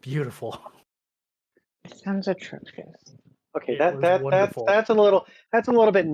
beautiful. It sounds atrocious. Okay, It was wonderful. that's a little bit.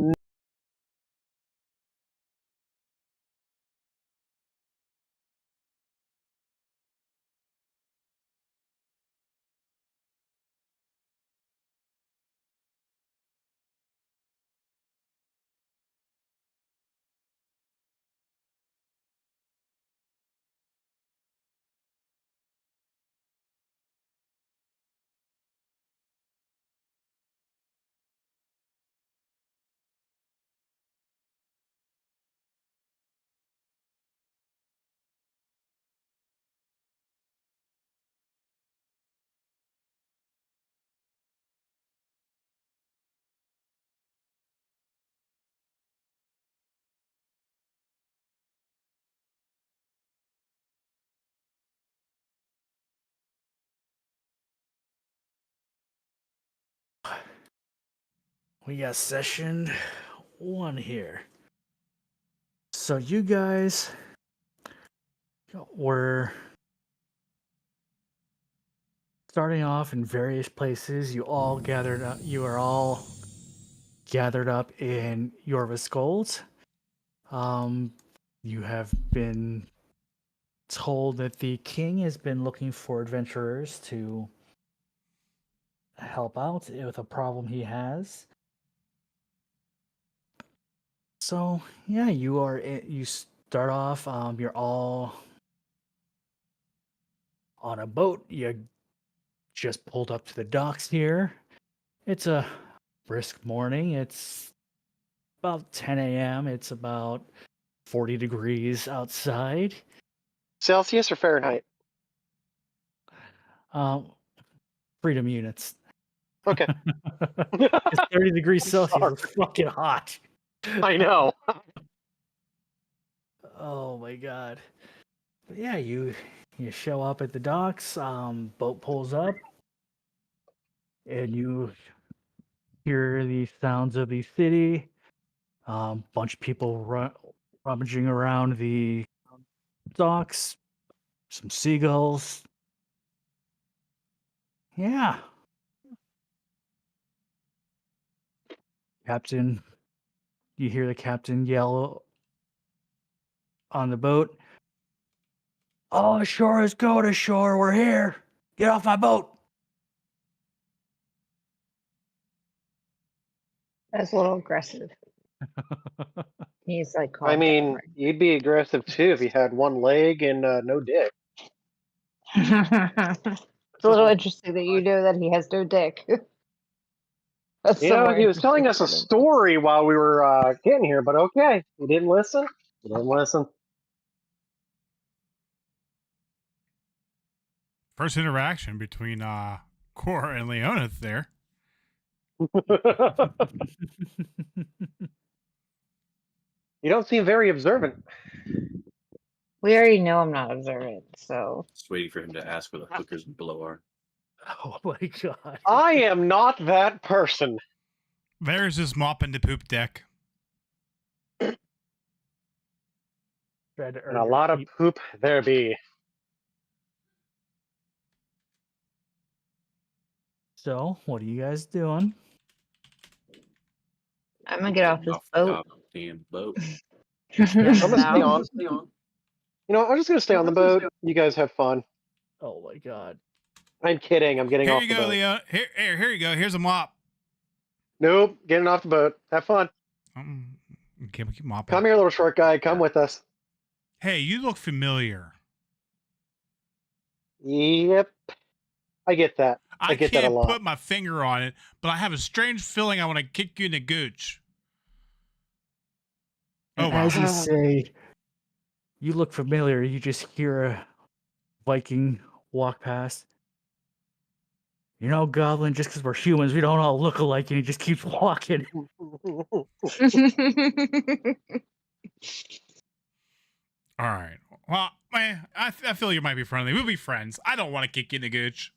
We got session 1 here. So you guys were starting off in various places. You are all gathered up in Yorvis Gold. You have been told that the king has been looking for adventurers to help out with a problem he has. So yeah, you start off. You're all on a boat. You just pulled up to the docks here. It's a brisk morning. It's about 10 a.m. It's about 40 degrees outside. Celsius or Fahrenheit? Um, freedom units. Okay. It's 30 degrees Celsius. Sorry. It's fucking hot. I know. Oh my god. But yeah, you show up at the docks, boat pulls up, and you hear the sounds of the city. Bunch of people rummaging around the docks, some seagulls. Yeah. Captain, you hear the captain yell on the boat. All ashore is going ashore. We're here. Get off my boat. That's a little aggressive. He's like, I calm mean, down, you'd be aggressive too if you had one leg and no dick. right? It's a little interesting that you know that he has no dick. That's You know, somewhere he was telling interesting us a to me. story while we were getting here, but okay, you didn't listen. You didn't listen. First interaction between Cora and Leonith there. You don't seem very observant. We already know I'm not observant, so Just waiting for him to ask where the hookers below are. Oh my god. I am not that person. There's his mopping the poop deck. Tried to earn And a your lot of keep. poop there be. So, what are you guys doing? I'm gonna get off this the boat. goddamn boat. I'm gonna stay Now. on. You know, I'm just gonna stay on the boat. You guys have fun. Oh my god. I'm kidding. I'm getting Here off you the go, boat. Leo. Here you go. Here's a mop. Nope, getting off the boat. Have fun. Okay, we keep mopping. Come here, little short guy. Come with us. Hey, you look familiar. Yep. I get that. I get that a can't lot. put my finger on it, but I have a strange feeling I want to kick you in the gooch. Oh, wow. As you say, you look familiar, you just hear a Viking walk past. You know, Goblin, just because we're humans, we don't all look alike, and he just keeps walking. All right. Well, man, I feel you might be friendly. We'll be friends. I don't want to kick you in the gooch.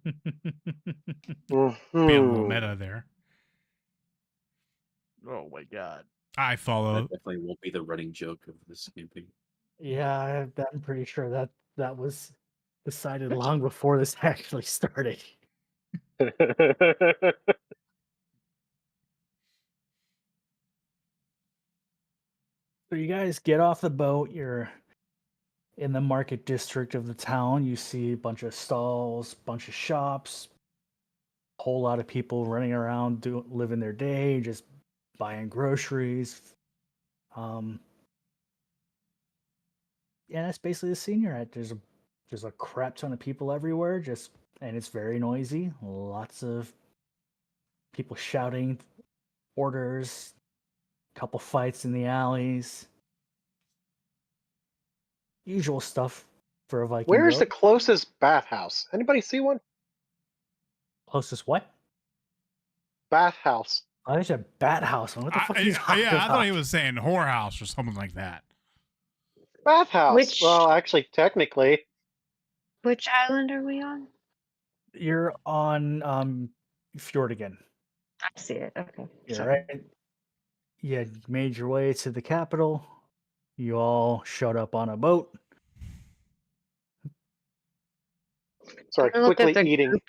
Being a little meta there. Oh my god. I follow. That definitely won't be the running joke of this campaign. Yeah, I'm pretty sure that was decided long before this actually started. So you guys get off the boat. You're in the market district of the town. You see a bunch of stalls, bunch of shops, whole lot of people running around, living their day, just buying groceries. And that's basically the scene you're at. There's a crap ton of people everywhere, and it's very noisy. Lots of people shouting orders, couple fights in the alleys. Usual stuff for a Viking Where's the boat. closest bathhouse? Anybody see one? Closest what? Bathhouse. Oh, there's a bat house. What the fuck are you talking I thought he about? was saying whorehouse or something like that. Bathhouse. Which- Well, actually, technically. Which island are we on? You're on Fjord again. I see it. Okay. Yeah, Sorry. right. You made your way to the capital. You all showed up on a boat. Sorry, I'm gonna look at quickly the eating. group.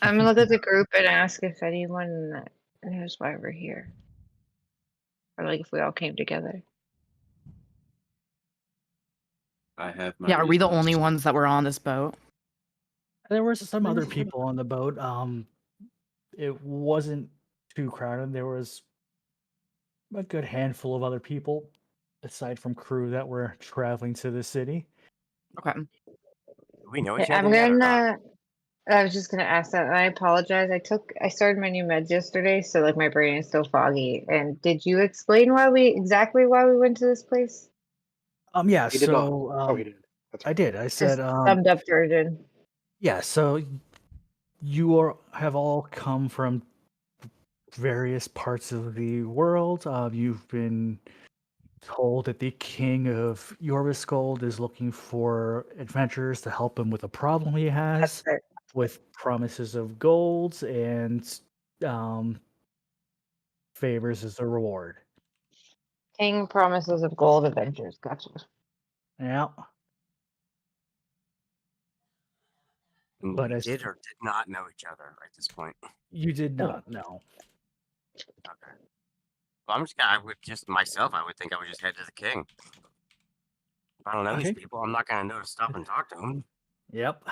I'm gonna look at the group and ask if anyone knows why we're here, or like if we all came together. I have my. Yeah, are we the reasons. only ones that were on this boat? There was some other people on the boat. It wasn't too crowded. There was a good handful of other people, aside from crew that were traveling to the city. Okay. Do we know Hey, each I'm other yet or not? gonna. I was just gonna ask that, and I apologize. I started my new meds yesterday, so like my brain is still foggy. And did you explain exactly why we went to this place? Yeah. He did not. So Oh, he did. That's I right. did. I Just said, summed up version. yeah. So you have all come from various parts of the world. You've been told that the king of Jorviskold is looking for adventurers to help him with a problem he has, That's it. with promises of golds and favors as a reward. King promises of gold adventures. Gotcha. Yeah. And But we as- did or did not know each other at this point. You did not know. Okay. Well, I'm just gonna. I would just myself. I would think I would just head to the king. If I don't know Okay. these people, I'm not gonna know to stop and talk to them. Yep.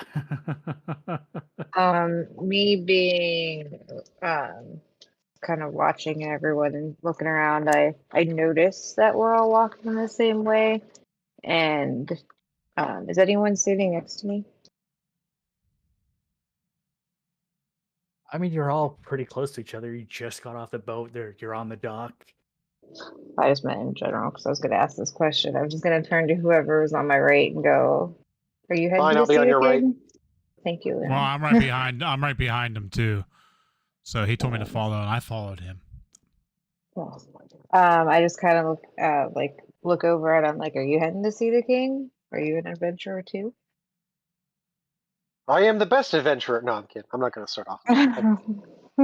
Me being kind of watching everyone and looking around, I noticed that we're all walking the same way. And is anyone sitting next to me? I mean, you're all pretty close to each other. You just got off the boat. You're on the dock. I just meant in general because I was going to ask this question. I was just going to turn to whoever was on my right and go, "Are you heading Fine, to I'll be see on the your right. king?" Thank you. Well, Lynn. I'm right behind. I'm right behind him too. So he told me to follow, and I followed him. Well, I just kind of look over at him like, "Are you heading to see the king? Are you an adventurer too?" I am the best adventurer. No, I'm kidding. I'm not going to start off.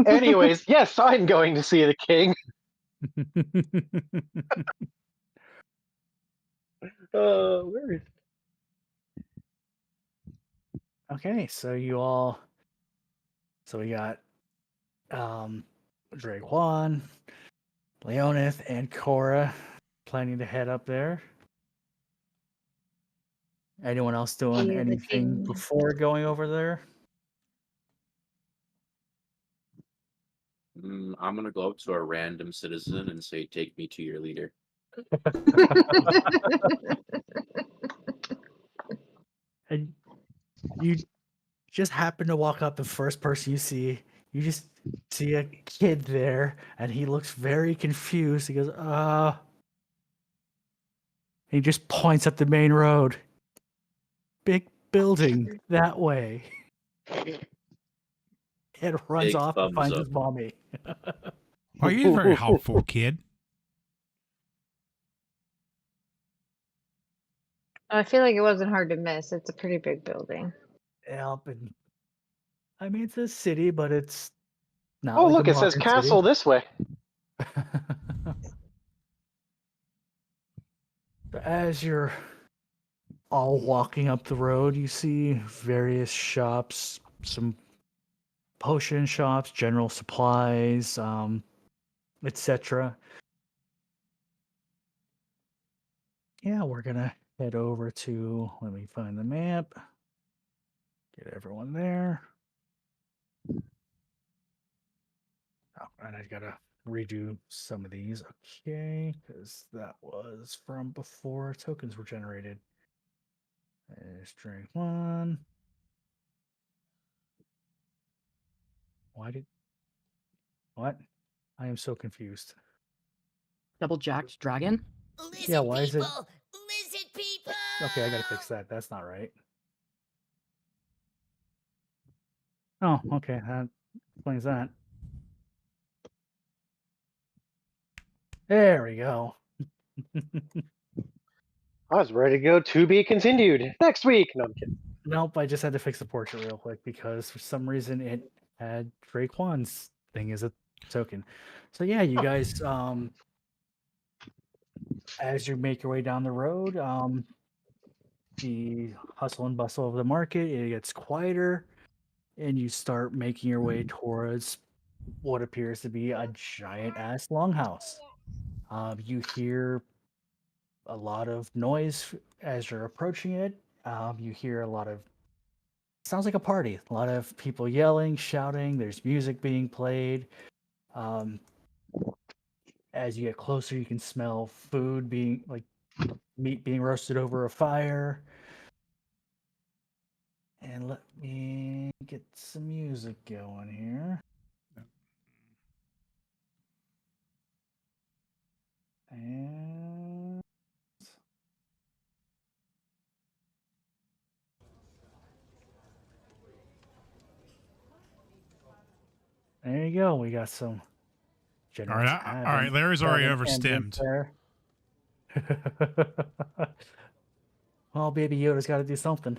Anyways, yes, I'm going to see the king. Where is? Okay, so we got Drake Juan, Leonith, and Cora planning to head up there. Anyone else doing See the anything king. before going over there? I'm gonna go up to a random citizen and say, "Take me to your leader." And you just happen to walk up, the first person you see. You just see a kid there, and he looks very confused. He goes, He just points at the main road. Big building that way. And runs Big off and thumbs finds up. his mommy. Well, you're very helpful, kid. I feel like it wasn't hard to miss. It's a pretty big building. Yep, and I mean, it's a city, but it's not. Oh, like look, a it says modern castle city. this way. As you're all walking up the road, you see various shops, some potion shops, general supplies, etc. Yeah, we're gonna head over to, let me find the map, get everyone there. Oh, and I gotta redo some of these. Okay, because that was from before tokens were generated. There's drink one. Why did what? I am so confused. Double jacked dragon. Yeah, why is it? Okay, I gotta fix that. That's not right. Oh, okay, that explains that. There we go. I was ready to go. To be continued next week. No, I'm kidding. Nope, I just had to fix the portrait real quick because for some reason it had Draquan's thing as a token. So yeah, you guys, as you make your way down the road, the hustle and bustle of the market, it gets quieter, and you start making your way towards what appears to be a giant ass longhouse. You hear a lot of noise as you're approaching it. You hear a lot of sounds like a party. A lot of people yelling, shouting. There's music being played. As you get closer, you can smell food being like meat being roasted over a fire. And let me get some music going here. And there you go. We got some. All right, Larry's already overstimmed. Well, Baby Yoda's got to do something.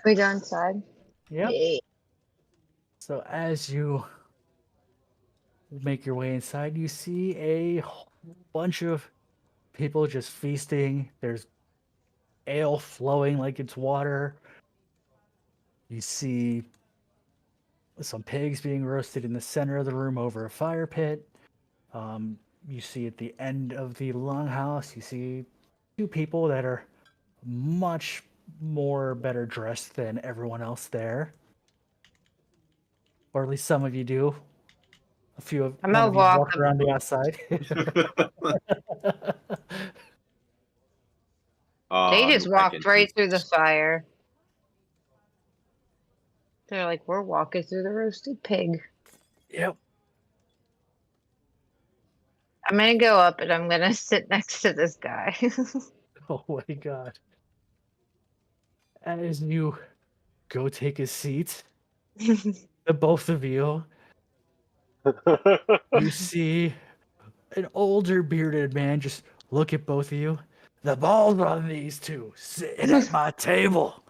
We go inside. Yep. Yeah. So as you make your way inside, you see a whole bunch of people just feasting. There's ale flowing like it's water. You see some pigs being roasted in the center of the room over a fire pit. You see at the end of the longhouse, you see two people that are much more better dressed than everyone else there. Or at least some of you do. A few of I'm one gonna of you walk walk up- around the outside. They just I walked can right do through the this. fire. They're like, we're walking through the roasted pig. Yep. I'm gonna go up and I'm gonna sit next to this guy. Oh my god. As you go take a seat, the both of you, you see an older bearded man just look at both of you. The balls on these two sitting at my table.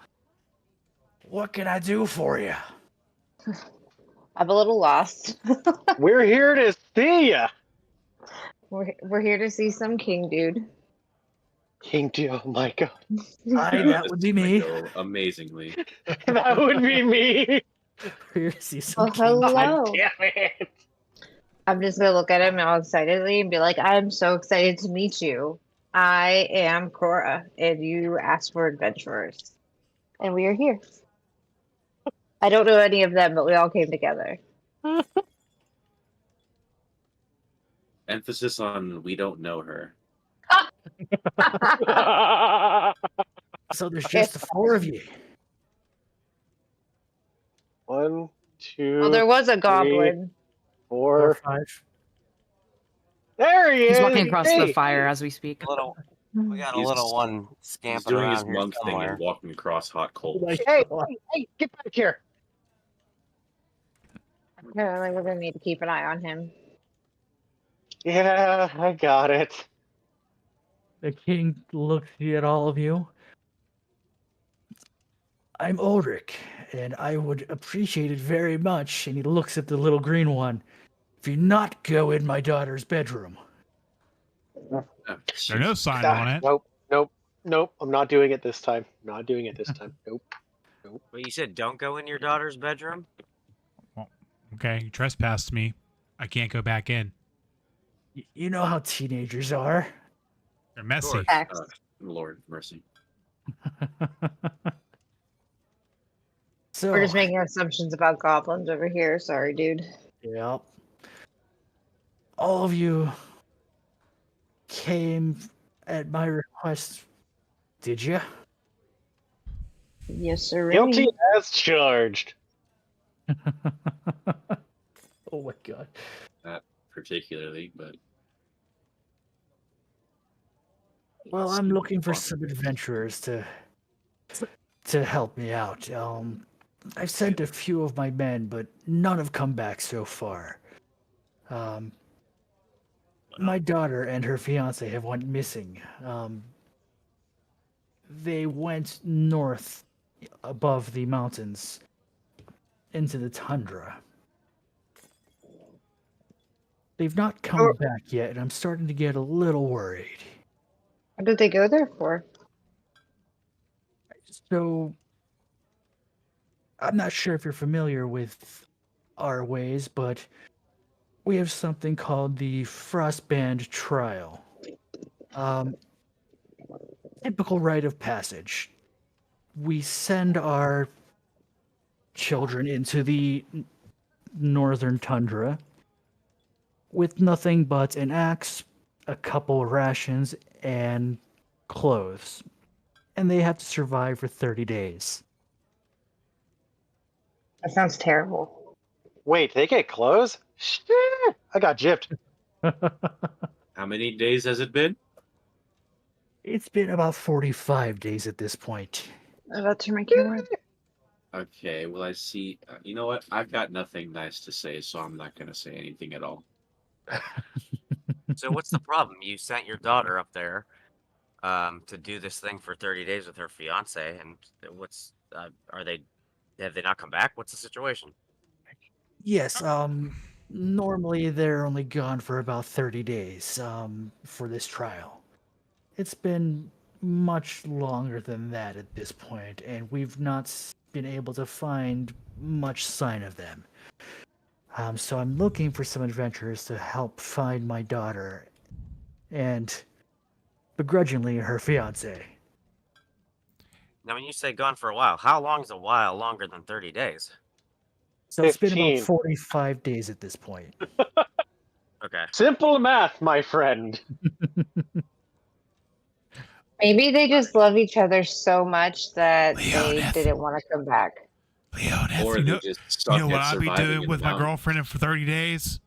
What can I do for you? I'm a little lost. We're here to see ya. We're here to see some king dude. King Dio, oh my god. Hi, Yeah, that this would be is gonna me. go amazingly. That would be me. Here to see some Oh, king. hello. God damn it. I'm just gonna look at him all excitedly and be like, I'm so excited to meet you. I am Cora, and you asked for adventurers. And we are here. I don't know any of them, but we all came together. Emphasis on we don't know her. So there's just the four of you. 1, 2, Well, there was a goblin. 4, 4. 5. There he He's is. walking across the Hey. fire as we speak. We got a He's- little one He's scamping doing his around here monk thing somewhere. and walking across hot coals. Like- Hey, hey, get back here. Apparently, we're gonna need to keep an eye on him. Yeah, I got it. The king looks at all of you. I'm Ulrich, and I would appreciate it very much. And he looks at the little green one. If you not go in my daughter's bedroom. There's no sign Ah, on it. Nope. I'm not doing it this time. Not doing it this time. Nope. But you said don't go in your daughter's bedroom? Okay, you trespassed me. I can't go back in. You know how teenagers are. They're messy. Sure. X. Lord mercy. So, We're just making assumptions about goblins over here. Sorry, dude. yep. All of you came at my request, did you? Yes, sir. Guilty as charged. Oh my god. Not particularly, but Well, I'm looking for some adventurers to help me out. I've sent a few of my men, but none have come back so far. My daughter and her fiance have went missing. They went north above the mountains into the tundra. They've not come back yet, and I'm starting to get a little worried. What did they go there for? So, I'm not sure if you're familiar with our ways, but we have something called the Frostband Trial. Typical rite of passage. We send our children into the northern tundra with nothing but an axe, a couple of rations, and clothes. And they have to survive for 30 days. That sounds terrible. Wait, they get clothes? Shit, I got gypped. how many days has it been? It's been about 45 days at this point. I'm about to turn my camera. Okay, well, I see. You know what? I've got nothing nice to say, so I'm not going to say anything at all. So what's the problem? You sent your daughter up there to do this thing for 30 days with her fiance, and what's have they not come back? What's the situation? Yes, normally they're only gone for about 30 days for this trial. It's been much longer than that at this point, and we've not been able to find much sign of them. So I'm looking for some adventurers to help find my daughter and begrudgingly her fiance. Now, when you say gone for a while, how long is a while longer than 30 days? So it's been about 15. 45 days at this point. Okay. Simple math, my friend. Maybe they just love each other so much that they Leoneth. didn't want to come back. Leoneth, Or you they know, just you suck know what at I'd be surviving doing in with the my mountains. girlfriend for 30 days?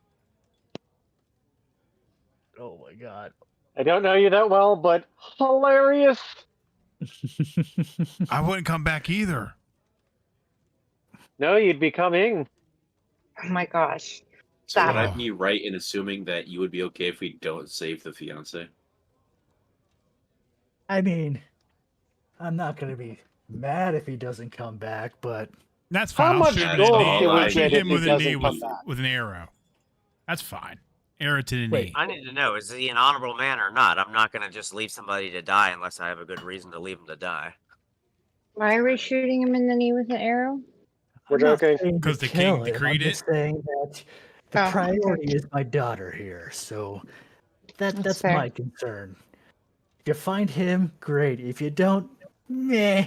Oh my god. I don't know you that well, but hilarious. I wouldn't come back either. No, you'd be coming. Oh my gosh. So would Stop. I be right in assuming that you would be okay if we don't save the fiance? I mean, I'm not going to be mad if he doesn't come back, but That's How fine. I'll much shoot him in gold the can knee. we I'll get shoot if him he with a doesn't knee come with, back? with an arrow. That's fine. Arrow to the Wait. knee. I need to know, is he an honorable man or not? I'm not going to just leave somebody to die unless I have a good reason to leave him to die. Why are we shooting him in the knee with an arrow? We're I'm not joking. saying to 'Cause the kill king him, decreed I'm just saying that the Oh, priority okay. is my daughter here, so That's that's fair. my concern. If you find him, great. If you don't, meh.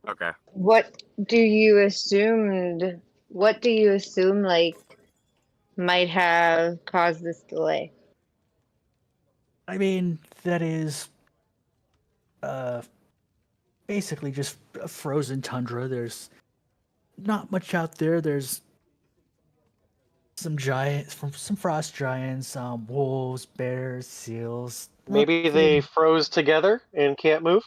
Okay. What do you assume? What do you assume like might have caused this delay? I mean, that is basically just a frozen tundra. There's not much out there. There's some giants, from some frost giants, wolves, bears, seals. Maybe they froze together and can't move.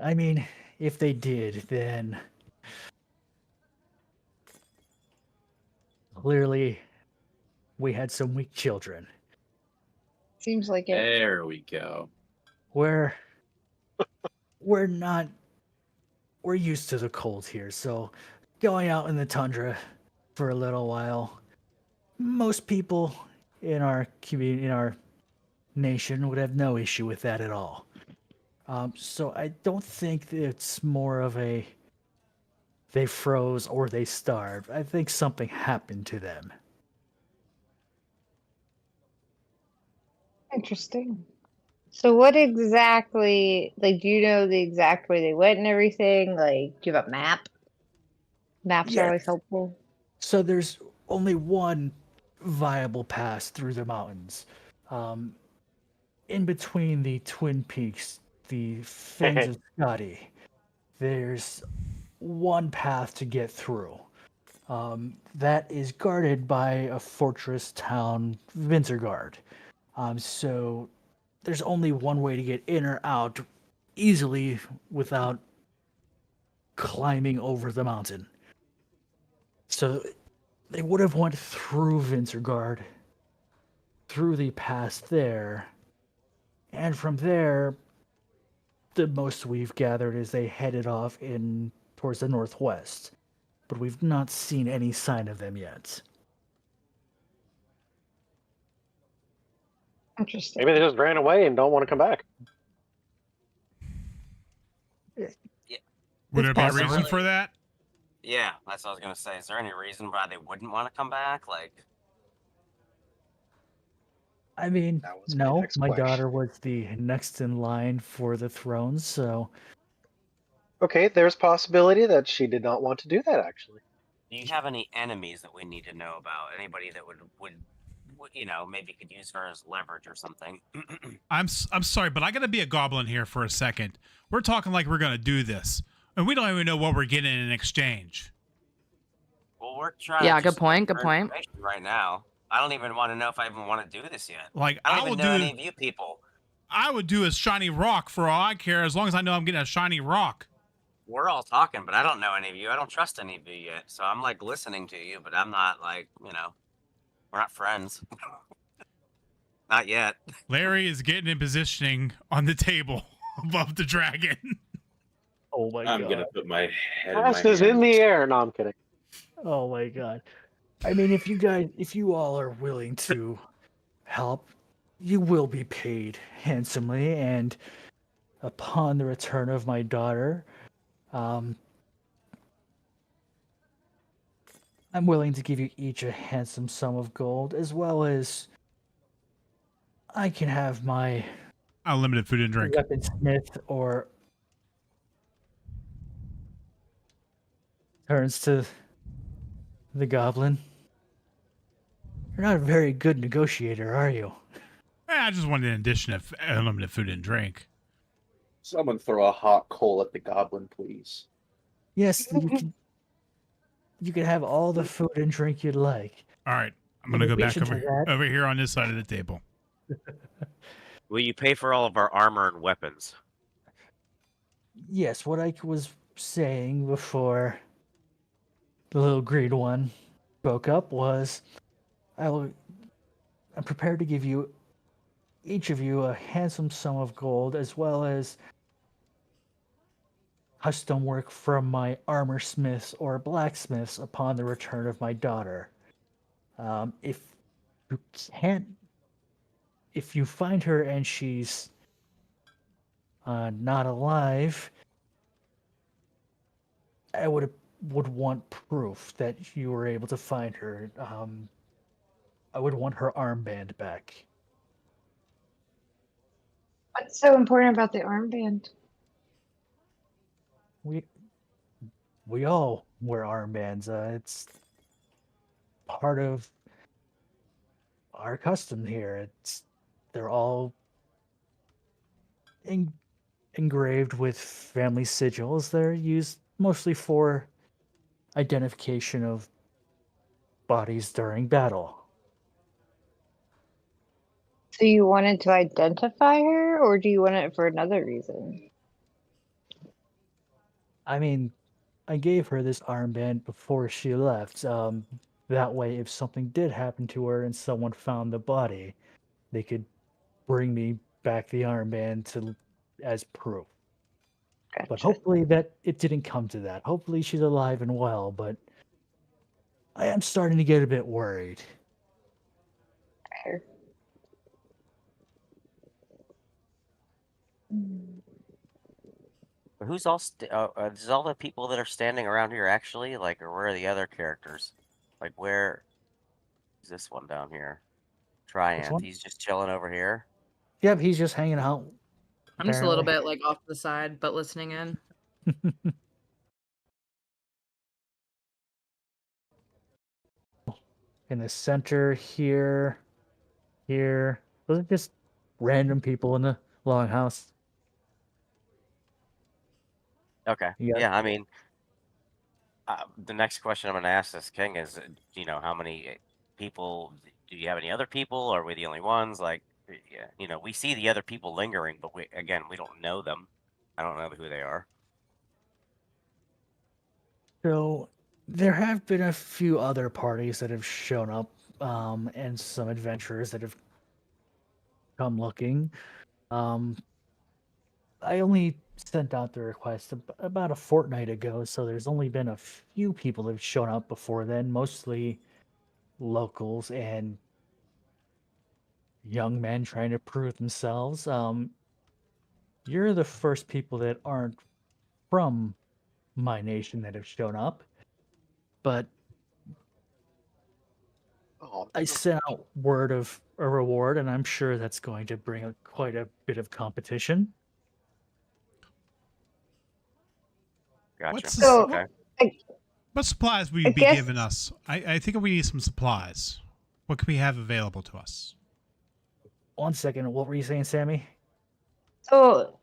I mean, if they did, then clearly we had some weak children. Seems like it. There we go. We're not we're used to the cold here, so going out in the tundra for a little while, most people in our community, in our nation, would have no issue with that at all. So I don't think that it's more of a they froze or they starved. I think something happened to them. Interesting. So what exactly, like, do you know the exact way they went and everything? Like, do you have a map? Maps are always Yes. helpful. So there's only one viable pass through the mountains. Um, in between the Twin Peaks, the Fins of Scotty, there's one path to get through. That is guarded by a fortress town, Vintergard. So there's only one way to get in or out easily without climbing over the mountain. So they would have went through Vintergard, through the pass there, and from there, the most we've gathered is they headed off in towards the northwest, but we've not seen any sign of them yet. Interesting. Maybe they just ran away and don't want to come back. Would there be a possible. reason for that? Yeah, that's what I was gonna say. Is there any reason why they wouldn't want to come back? Like, I mean, That was my no, next my question. daughter was the next in line for the throne, so Okay, there's possibility that she did not want to do that, actually. do you have any enemies that we need to know about? Anybody that would you know, maybe could use her as leverage or something? I'm sorry, but I got to be a goblin here for a second. We're talking like we're gonna do this, and we don't even know what we're getting in exchange. Well, we're trying. Yeah, to good just point, get good her point. information right now. I don't even want to know if I even want to do this yet. Like I I don't will even know any do, of you people. I would do a shiny rock for all I care, as long as I know I'm getting a shiny rock. We're all talking, but I don't know any of you. I don't trust any of you yet. So I'm like listening to you, but I'm not like, you know, we're not friends. Not yet. Larry is getting in positioning on the table above the dragon. oh my I'm god. gonna put my head in Pass my is in hands. the air. No, I'm kidding. Oh my god. I mean, if you all are willing to help, you will be paid handsomely, and upon the return of my daughter, I'm willing to give you each a handsome sum of gold, as well as I can have my Unlimited food and drink. weaponsmith or turns to the goblin. You're not a very good negotiator, are you? I just wanted an addition of unlimited food and drink. Someone throw a hot coal at the goblin, please. Yes, you can have all the food and drink you'd like. All right, I'm gonna In go back addition to that- over here on this side of the table. Will you pay for all of our armor and weapons? Yes, what I was saying before the little green one spoke up was I'm prepared to give you each of you a handsome sum of gold, as well as custom work from my armor smiths or blacksmiths upon the return of my daughter. If you can't, if you find her and she's not alive, I would want proof that you were able to find her. I would want her armband back. What's so important about the armband? We all wear armbands. It's part of our custom here. They're all engraved with family sigils. They're used mostly for identification of bodies during battle. So you wanted to identify her, or do you want it for another reason? I mean, I gave her this armband before she left. That way, if something did happen to her and someone found the body, they could bring me back the armband as proof. But Gotcha. hopefully that it didn't come to that. Hopefully she's alive and well, but I am starting to get a bit worried. fire. Who's all? Is all the people that are standing around here actually like, or where are the other characters? Like, where is this one down here? Trianth. one? He's just chilling over here. Yep, he's just hanging out. I'm just a little apparently. bit like off to the side, but listening in. In the center here, here. Those are just random people in the longhouse. Okay. Yeah. Yeah. I mean, the next question I'm going to ask this king is, how many people? Do you have any other people? Or are we the only ones? Like, yeah, we see the other people lingering, but we don't know them. I don't know who they are. So there have been a few other parties that have shown up, and some adventurers that have come looking. I only sent out the request about a fortnight ago, so there's only been a few people that have shown up before then, mostly locals and young men trying to prove themselves. You're the first people that aren't from my nation that have shown up, but Oh, I sent out word of a reward, and I'm sure that's going to bring quite a bit of competition. Gotcha. What's the, So- Okay. what supplies will I you be guess- giving us? I think we need some supplies. What can we have available to us? 1 second, what were you saying, Sammy? So,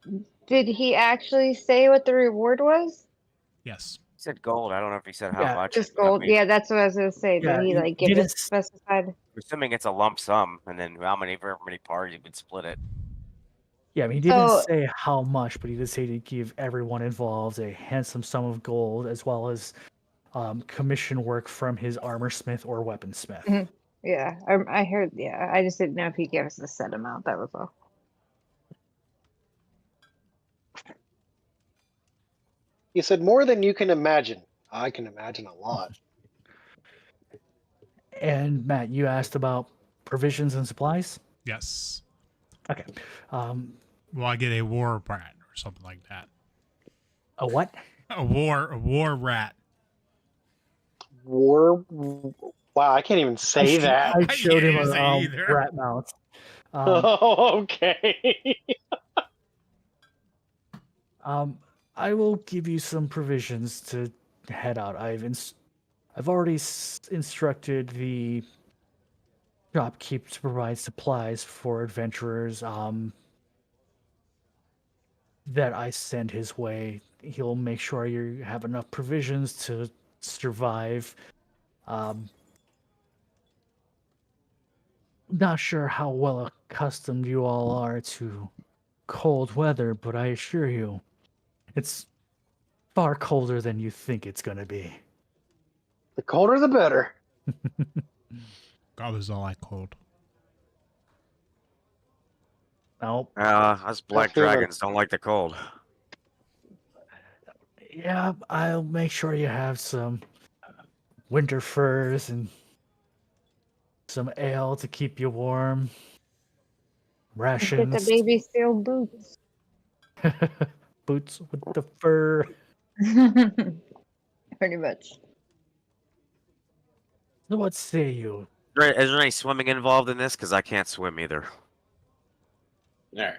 did he actually say what the reward was? Yes. He said gold. I don't know if he said how Yeah, much. Just I gold. mean, Yeah, that's what I was gonna say. Yeah, Did he he like give didn't it specified? I'm assuming it's a lump sum, and then how many parties would split it. Yeah, I mean, he didn't So- say how much, but he did say to give everyone involved a handsome sum of gold, as well as commission work from his armor smith or weaponsmith. Mhm. Yeah, I heard. Yeah, I just didn't know if he gave us a set amount. That was all. he said more than you can imagine. I can imagine a lot. And Matt, you asked about provisions and supplies. Yes. Okay. Will I get a war rat or something like that? A what? A war rat. War. Wow, I can't even say that. I showed him can't say a either. rat mouth. Oh, okay. I will give you some provisions to head out. I've already instructed the shopkeep to provide supplies for adventurers. That I send his way. He'll make sure you have enough provisions to survive. Not sure how well accustomed you all are to cold weather, but I assure you, it's far colder than you think it's going to be. The colder, the better. Goblins don't like cold. Nope. Us black feeling- dragons don't like the cold. Yeah, I'll make sure you have some winter furs and some ale to keep you warm. Get Rations. the baby steel boots. Boots with the fur. Pretty much. So what say you? Is there any swimming involved in this? Because I can't swim either. All right.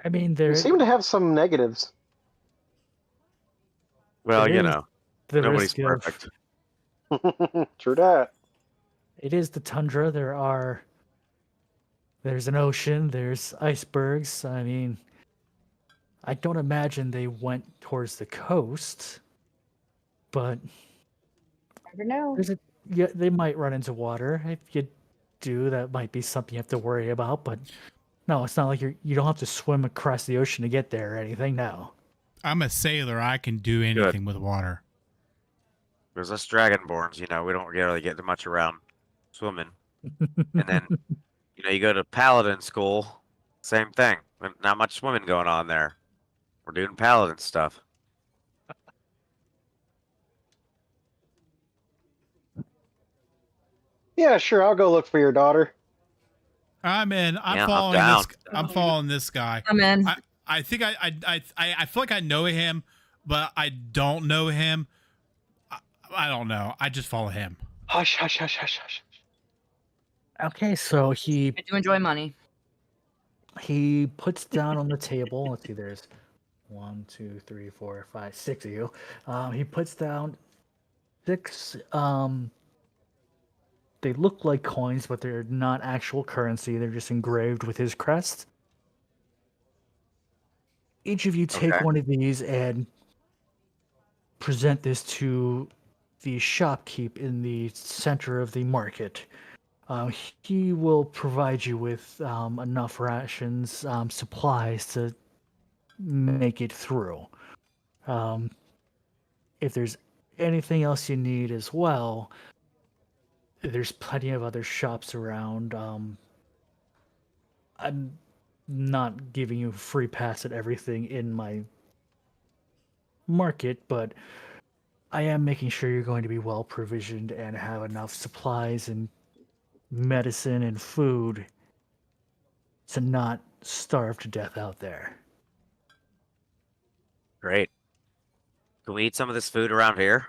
I mean, You there seem to have some negatives. Well, It you is know, the nobody's risk of perfect. True that. it is the tundra. There's an ocean, there's icebergs. I mean, I don't imagine they went towards the coast, but Never know. yeah, they might run into water. If you do, that might be something you have to worry about. But no, it's not like you don't have to swim across the ocean to get there or anything. No. I'm a sailor. I can do anything with water. There's us dragonborns, we don't really get much around swimming. And then, you go to paladin school, same thing. Not much swimming going on there. We're doing paladin stuff. Yeah, sure. I'll go look for your daughter. I'm in. I'm Yeah, I'm following down. this. I'm following this guy. I'm in. I think I feel like I know him, but I don't know him. I don't know. I just follow him. Hush, hush, hush, hush, hush. Okay, so he I do enjoy money. puts down on the table. Let's see, there's 1, 2, 3, 4, 5, 6 of you. He puts down 6. They look like coins, but they're not actual currency. They're just engraved with his crest. Each of you take Okay. one of these and present this to the shopkeep in the center of the market. He will provide you with enough rations, supplies to make it through. If there's anything else you need as well, there's plenty of other shops around. I'm not giving you free pass at everything in my market, but I am making sure you're going to be well provisioned and have enough supplies and medicine and food to not starve to death out there. Great. Can we eat some of this food around here?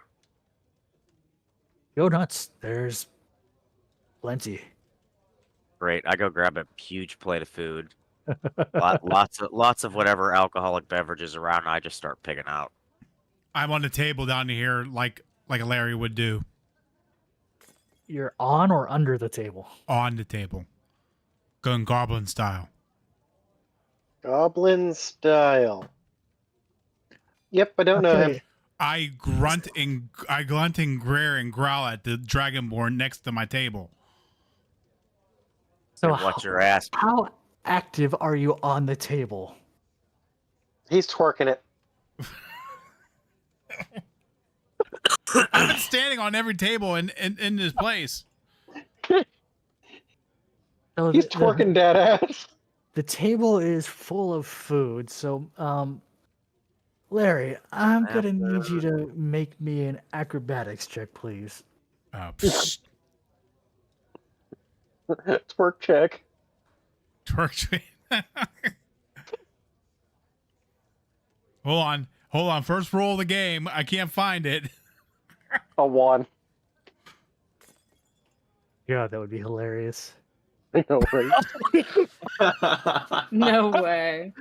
Go nuts. There's plenty. Great. I go grab a huge plate of food. Lots of whatever alcoholic beverages around. And I just start picking out. I'm on the table down here, like Larry would do, You're on or under the table? on the table, going goblin style. Goblin style. Yep, I don't know him. Okay, I grunt and glare and growl at the dragonborn next to my table. So And what's your ass? how active are you on the table? He's twerking it. I've been standing on every table in this place. So He's twerking dead ass. The table is full of food, so Larry, I'm gonna need you to make me an acrobatics check, please. Psst, Twerk check. twerk. Hold on. First roll of the game. I can't find it. A 1. Yeah, that would be hilarious. I know, right? No way.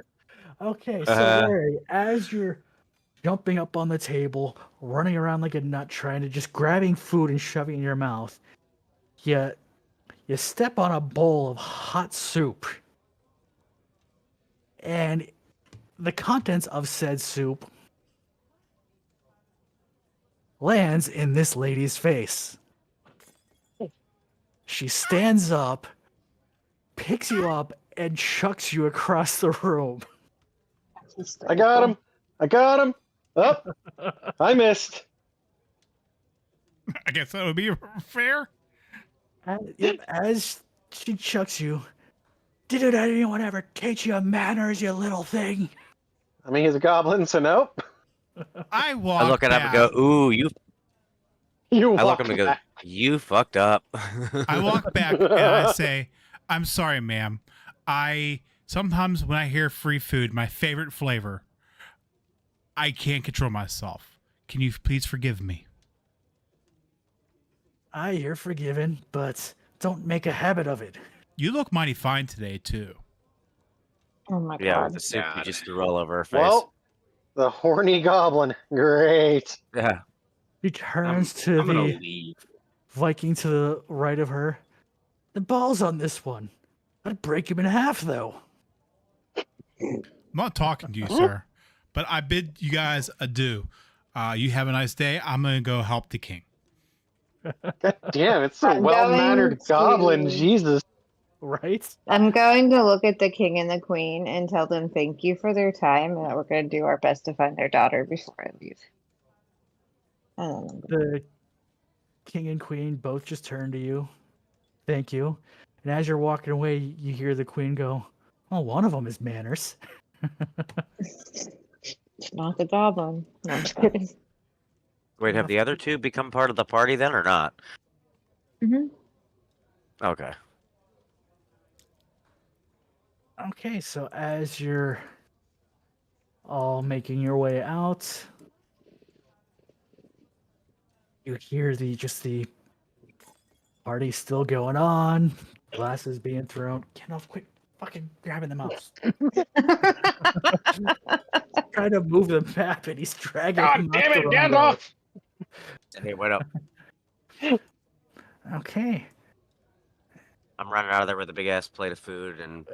Okay, so Larry, as you're jumping up on the table, running around like a nut, trying to just grabbing food and shoving it in your mouth, you step on a bowl of hot soup. And the contents of said soup lands in this lady's face. She stands up, picks you up, and chucks you across the room. I got him. I got him. Up. I missed. I guess that would be fair. As she chucks you, did anyone ever teach you manners, you little thing? I mean, he's a goblin, so nope. I walk. I look at him and go, "Ooh, you." You I look walk at him and go, back. "You fucked up." I walk back and I say, "I'm sorry, ma'am. Sometimes when I hear free food, my favorite flavor, I can't control myself. Can you please forgive me?" You're forgiven, but don't make a habit of it. You look mighty fine today too. Oh my Yeah, god. with the soup you God. just threw all over her face. Well, the horny goblin. Great. Yeah. She turns to I'm gonna the leave. Viking to the right of her. The ball's on this one. I'd break him in half, though. I'm not talking to you, sir, but I bid you guys adieu. You have a nice day. I'm gonna go help the king. God damn, it's a I'm well-mannered going goblin. to- Jesus. Right? I'm going to look at the king and the queen and tell them thank you for their time and that we're going to do our best to find their daughter before I leave. The king and queen both just turn to you. Thank you. And as you're walking away, you hear the queen go, "Oh, one of them is manners." It's not the goblin. No, I'm just kidding. Wait, have the other two become part of the party then, or not? Mhm. Okay. Okay, so as you're all making your way out, you hear the party still going on, glasses being thrown. Gandalf, quit fucking grabbing the mouse. Trying to move the map, and he's dragging God him out damn the it, wrong way. Gandalf! Hey, what up? Okay. I'm running out of there with a big ass plate of food and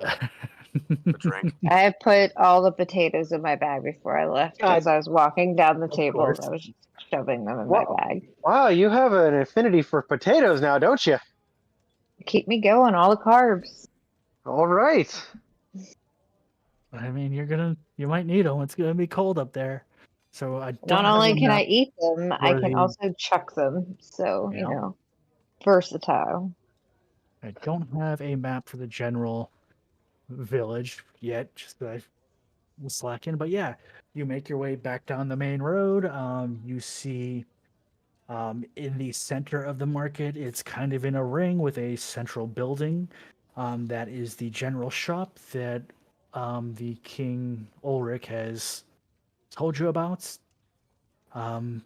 a drink. I put all the potatoes in my bag before I left God. as I was walking down the Of table. course. I was just shoving them in Wow. my bag. Wow, you have an affinity for potatoes now, don't you? Keep me going, all the carbs. All right. I mean, you might need them. It's gonna be cold up there. So I don't Not have only a can I map eat them, I for can the- also chuck them. So, Yeah. you know, versatile. I don't have a map for the general village yet, just that I was slacking. But yeah, you make your way back down the main road. You see in the center of the market, it's kind of in a ring with a central building. That is the general shop that the King Ulrich has told you about. And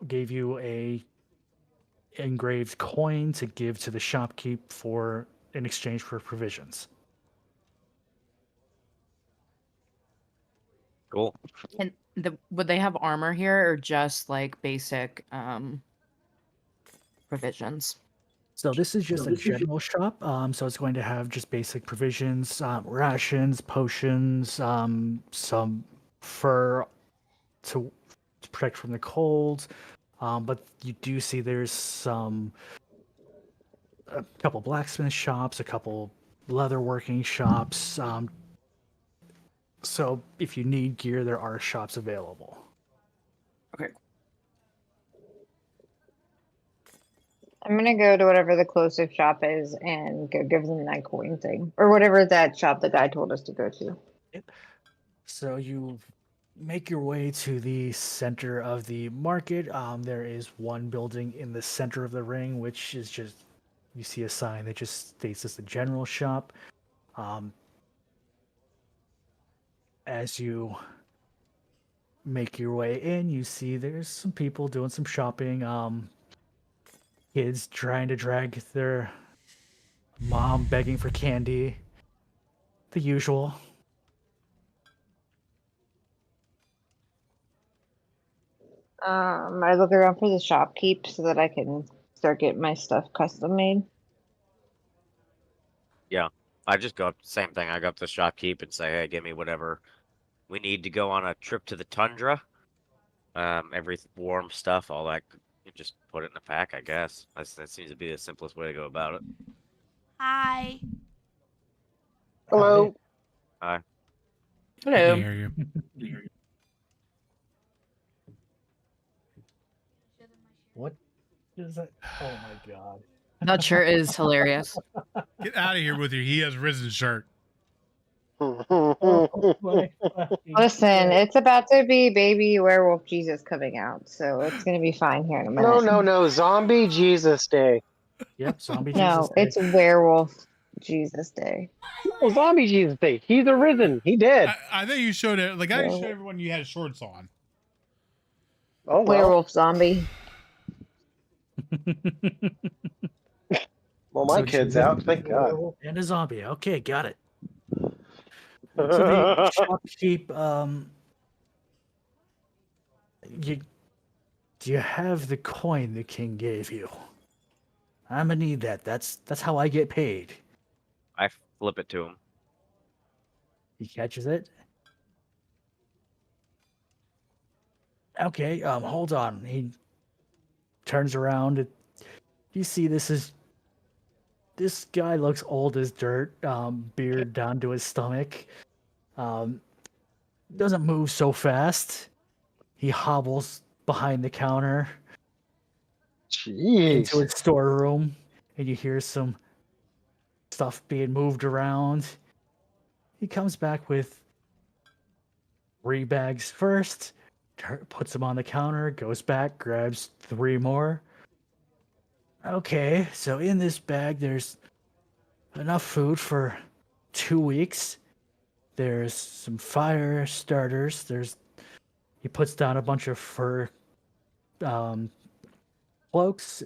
gave you a engraved coin to give to the shopkeep for in exchange for provisions. Cool. And would they have armor here or just like basic provisions? So this is just a general shop. So it's going to have just basic provisions, rations, potions, some fur to protect from the cold. But you do see there's a couple blacksmith shops, a couple leatherworking shops. So if you need gear, there are shops available. I'm gonna go to whatever the closest shop is and go give them that coin thing. Or whatever that shop the guy told us to go to. So you make your way to the center of the market. There is one building in the center of the ring, which is just you see a sign that just states it's the general shop. As you make your way in, you see there's some people doing some shopping. Kids trying to drag their mom begging for candy. The usual. I look around for the shopkeep so that I can start getting my stuff custom made. I just go up, same thing. I go up to the shopkeep and say, hey, give me whatever we need to go on a trip to the tundra. Every warm stuff, all that. You just put it in a pack, I guess. That seems to be the simplest way to go about it. Hi. Hello. I Hello. can hear you. What is that? Oh my god. That shirt is hilarious. Get out of here with your he has risen shirt. Oh, my fucking Listen, God. it's about to be Baby Werewolf Jesus coming out, so it's gonna be fine here in a minute. No, Zombie Jesus Day. Yep, zombie No, Jesus Day. it's Werewolf Jesus Day. Oh, Zombie Jesus Day. He's arisen. He did. I think you showed it. Like I showed everyone you had shorts on. Oh, well. Werewolf zombie. Well, my So kid's Jesus out. is Thank a God. werewolf and a zombie. Okay, got it. So the shopkeep, do you have the coin the king gave you? I'm gonna need that. That's how I get paid. I flip it to him. He catches it. Okay, hold on. He turns around. You see, this guy looks old as dirt. Beard down to his stomach. Doesn't move so fast. He hobbles behind the counter into Jeez. his storeroom, and you hear some stuff being moved around. He comes back with 3 bags first, puts them on the counter, goes back, grabs 3 more. Okay, so in this bag, there's enough food for 2 weeks. There's some fire starters. He puts down a bunch of fur cloaks,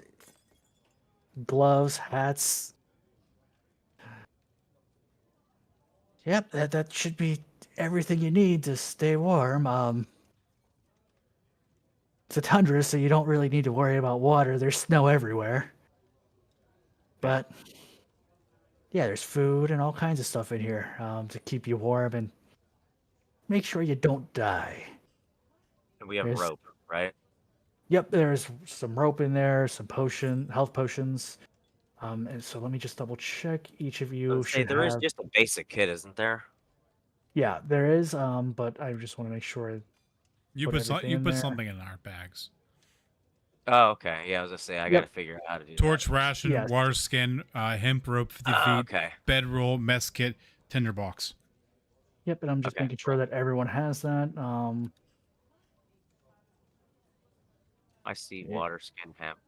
gloves, hats. Yep, that should be everything you need to stay warm. It's a tundra, so you don't really need to worry about water. There's snow everywhere. But yeah, there's food and all kinds of stuff in here to keep you warm and make sure you don't die. And we have There's- rope, right? Yep, there's some rope in there, some health potions. And so let me just double check. Each of you Let's say should there is have. just a basic kit, isn't there? Yeah, there is. But I just want to make sure. You Put put everything you in put there. something in our bags. Oh, okay. Yeah, I was gonna say I Yep. gotta figure out how to do Torch ration, Yes. water skin, hemp rope 50 that. feet, Okay. bedroll, mess kit, tinderbox. Yep, and I'm just Okay. making sure that everyone has that. I see Yeah. water, skin, hemp,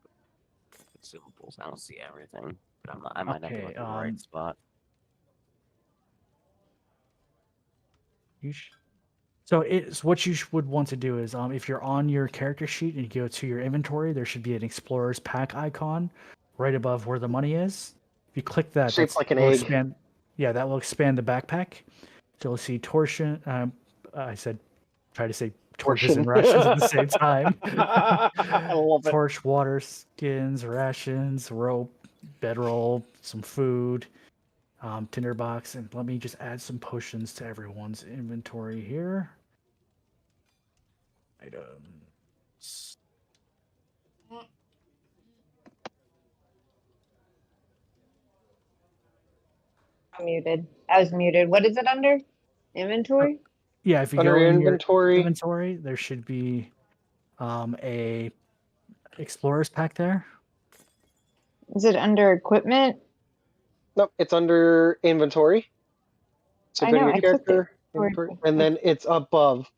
consumables. I don't see everything, but I might not be Okay, looking in the right spot. So it's what you would want to do is if you're on your character sheet and you go to your inventory, there should be an explorer's pack icon right above where the money is. If you click that, Shaped like an will egg. expand. Yeah, that will expand the backpack. So you'll see torsion. Try to say torches and Torsion. rations at the same time. I love it. Torch, water, skins, rations, rope, bedroll, some food, tinderbox, and let me just add some potions to everyone's inventory here. Items. I'm muted. I was muted. What is it under? Inventory? Yeah, if you Under go your in your inventory. inventory, there should be a explorer's pack there. Is it under equipment? Nope, it's under inventory. So I go to know, your I clicked it. character, Or- inventory, and then it's above.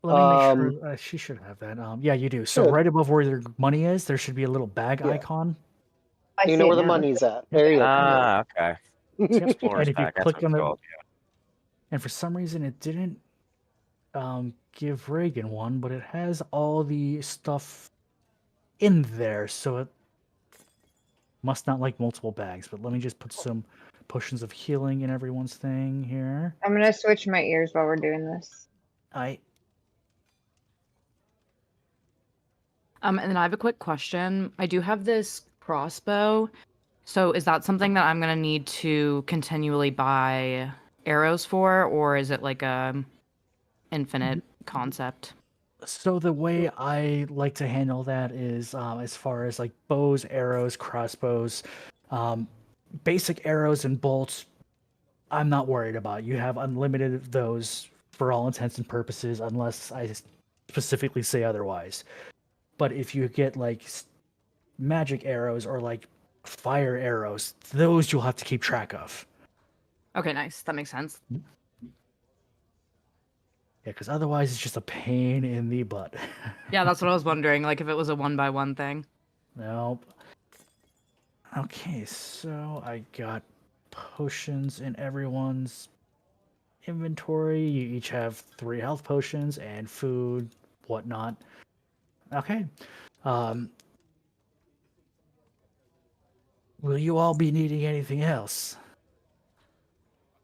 Let me make sure. She should have that. Yeah, you do. So Good. right above where your money is, there should be a little bag Yeah. icon. I You see know it where the now. money's at. There you go. Ah, okay. Yep. Explorer's And if you pack, that's click what on it's the, called. and for some reason it didn't give Reagan one, but it has all the stuff in there, so it must not like multiple bags. But let me just put some potions of healing in everyone's thing here. I'm gonna switch my ears while we're doing this. And then I have a quick question. I do have this crossbow. So is that something that I'm gonna need to continually buy arrows for, or is it like a infinite concept? So the way I like to handle that is as far as like bows, arrows, crossbows, basic arrows and bolts, I'm not worried about. You have unlimited of those for all intents and purposes, unless I specifically say otherwise. But if you get like magic arrows or like fire arrows, those you'll have to keep track of. Okay, nice. That makes sense. Yeah, because otherwise it's just a pain in the butt. Yeah, that's what I was wondering. Like if it was a 1x1 thing. Nope. Okay, so I got potions in everyone's inventory. You each have 3 health potions and food, whatnot. Okay. Will you all be needing anything else?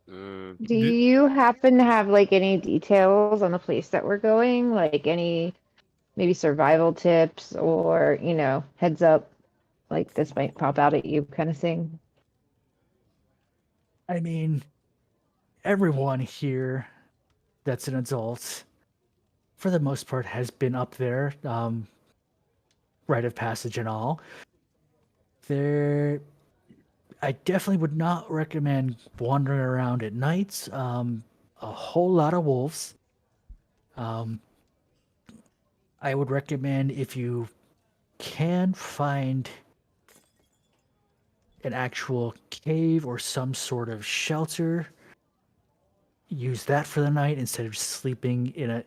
Do Did- you happen to have like any details on the place that we're going? Like any maybe survival tips or, heads up, like this might pop out at you kind of thing? I mean, everyone here that's an adult, for the most part, has been up there, rite of passage and all. I definitely would not recommend wandering around at night. A whole lot of wolves. I would recommend if you can find an actual cave or some sort of shelter, use that for the night instead of sleeping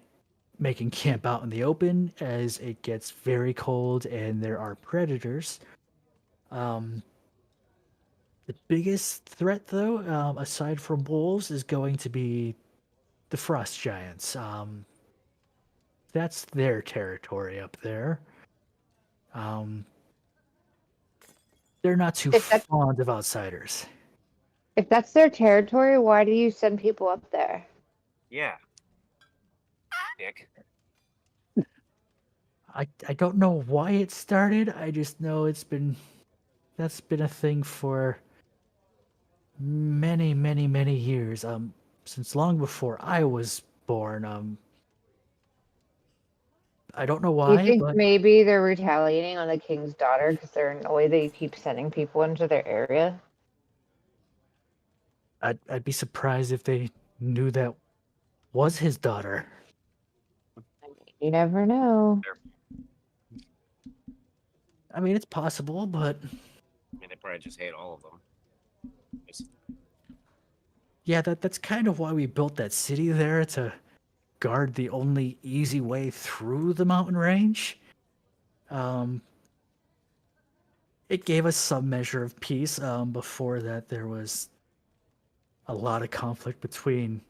making camp out in the open, as it gets very cold and there are predators. The biggest threat, though, aside from wolves, is going to be the frost giants. That's their territory up there. Um, they're not too If that- fond of outsiders. If that's their territory, why do you send people up there? Yeah. Dick. I don't know why it started. I just know that's been a thing for many, many, many years. Since long before I was born. I don't know Do you why, think but maybe they're retaliating on the king's daughter because they're annoyed that you keep sending people into their area? I'd be surprised if they knew that was his daughter. You never know. I mean, it's possible, but I mean, they probably just hate all of them. yeah, that's kind of why we built that city there, to guard the only easy way through the mountain range. It gave us some measure of peace. Before that, there was a lot of conflict between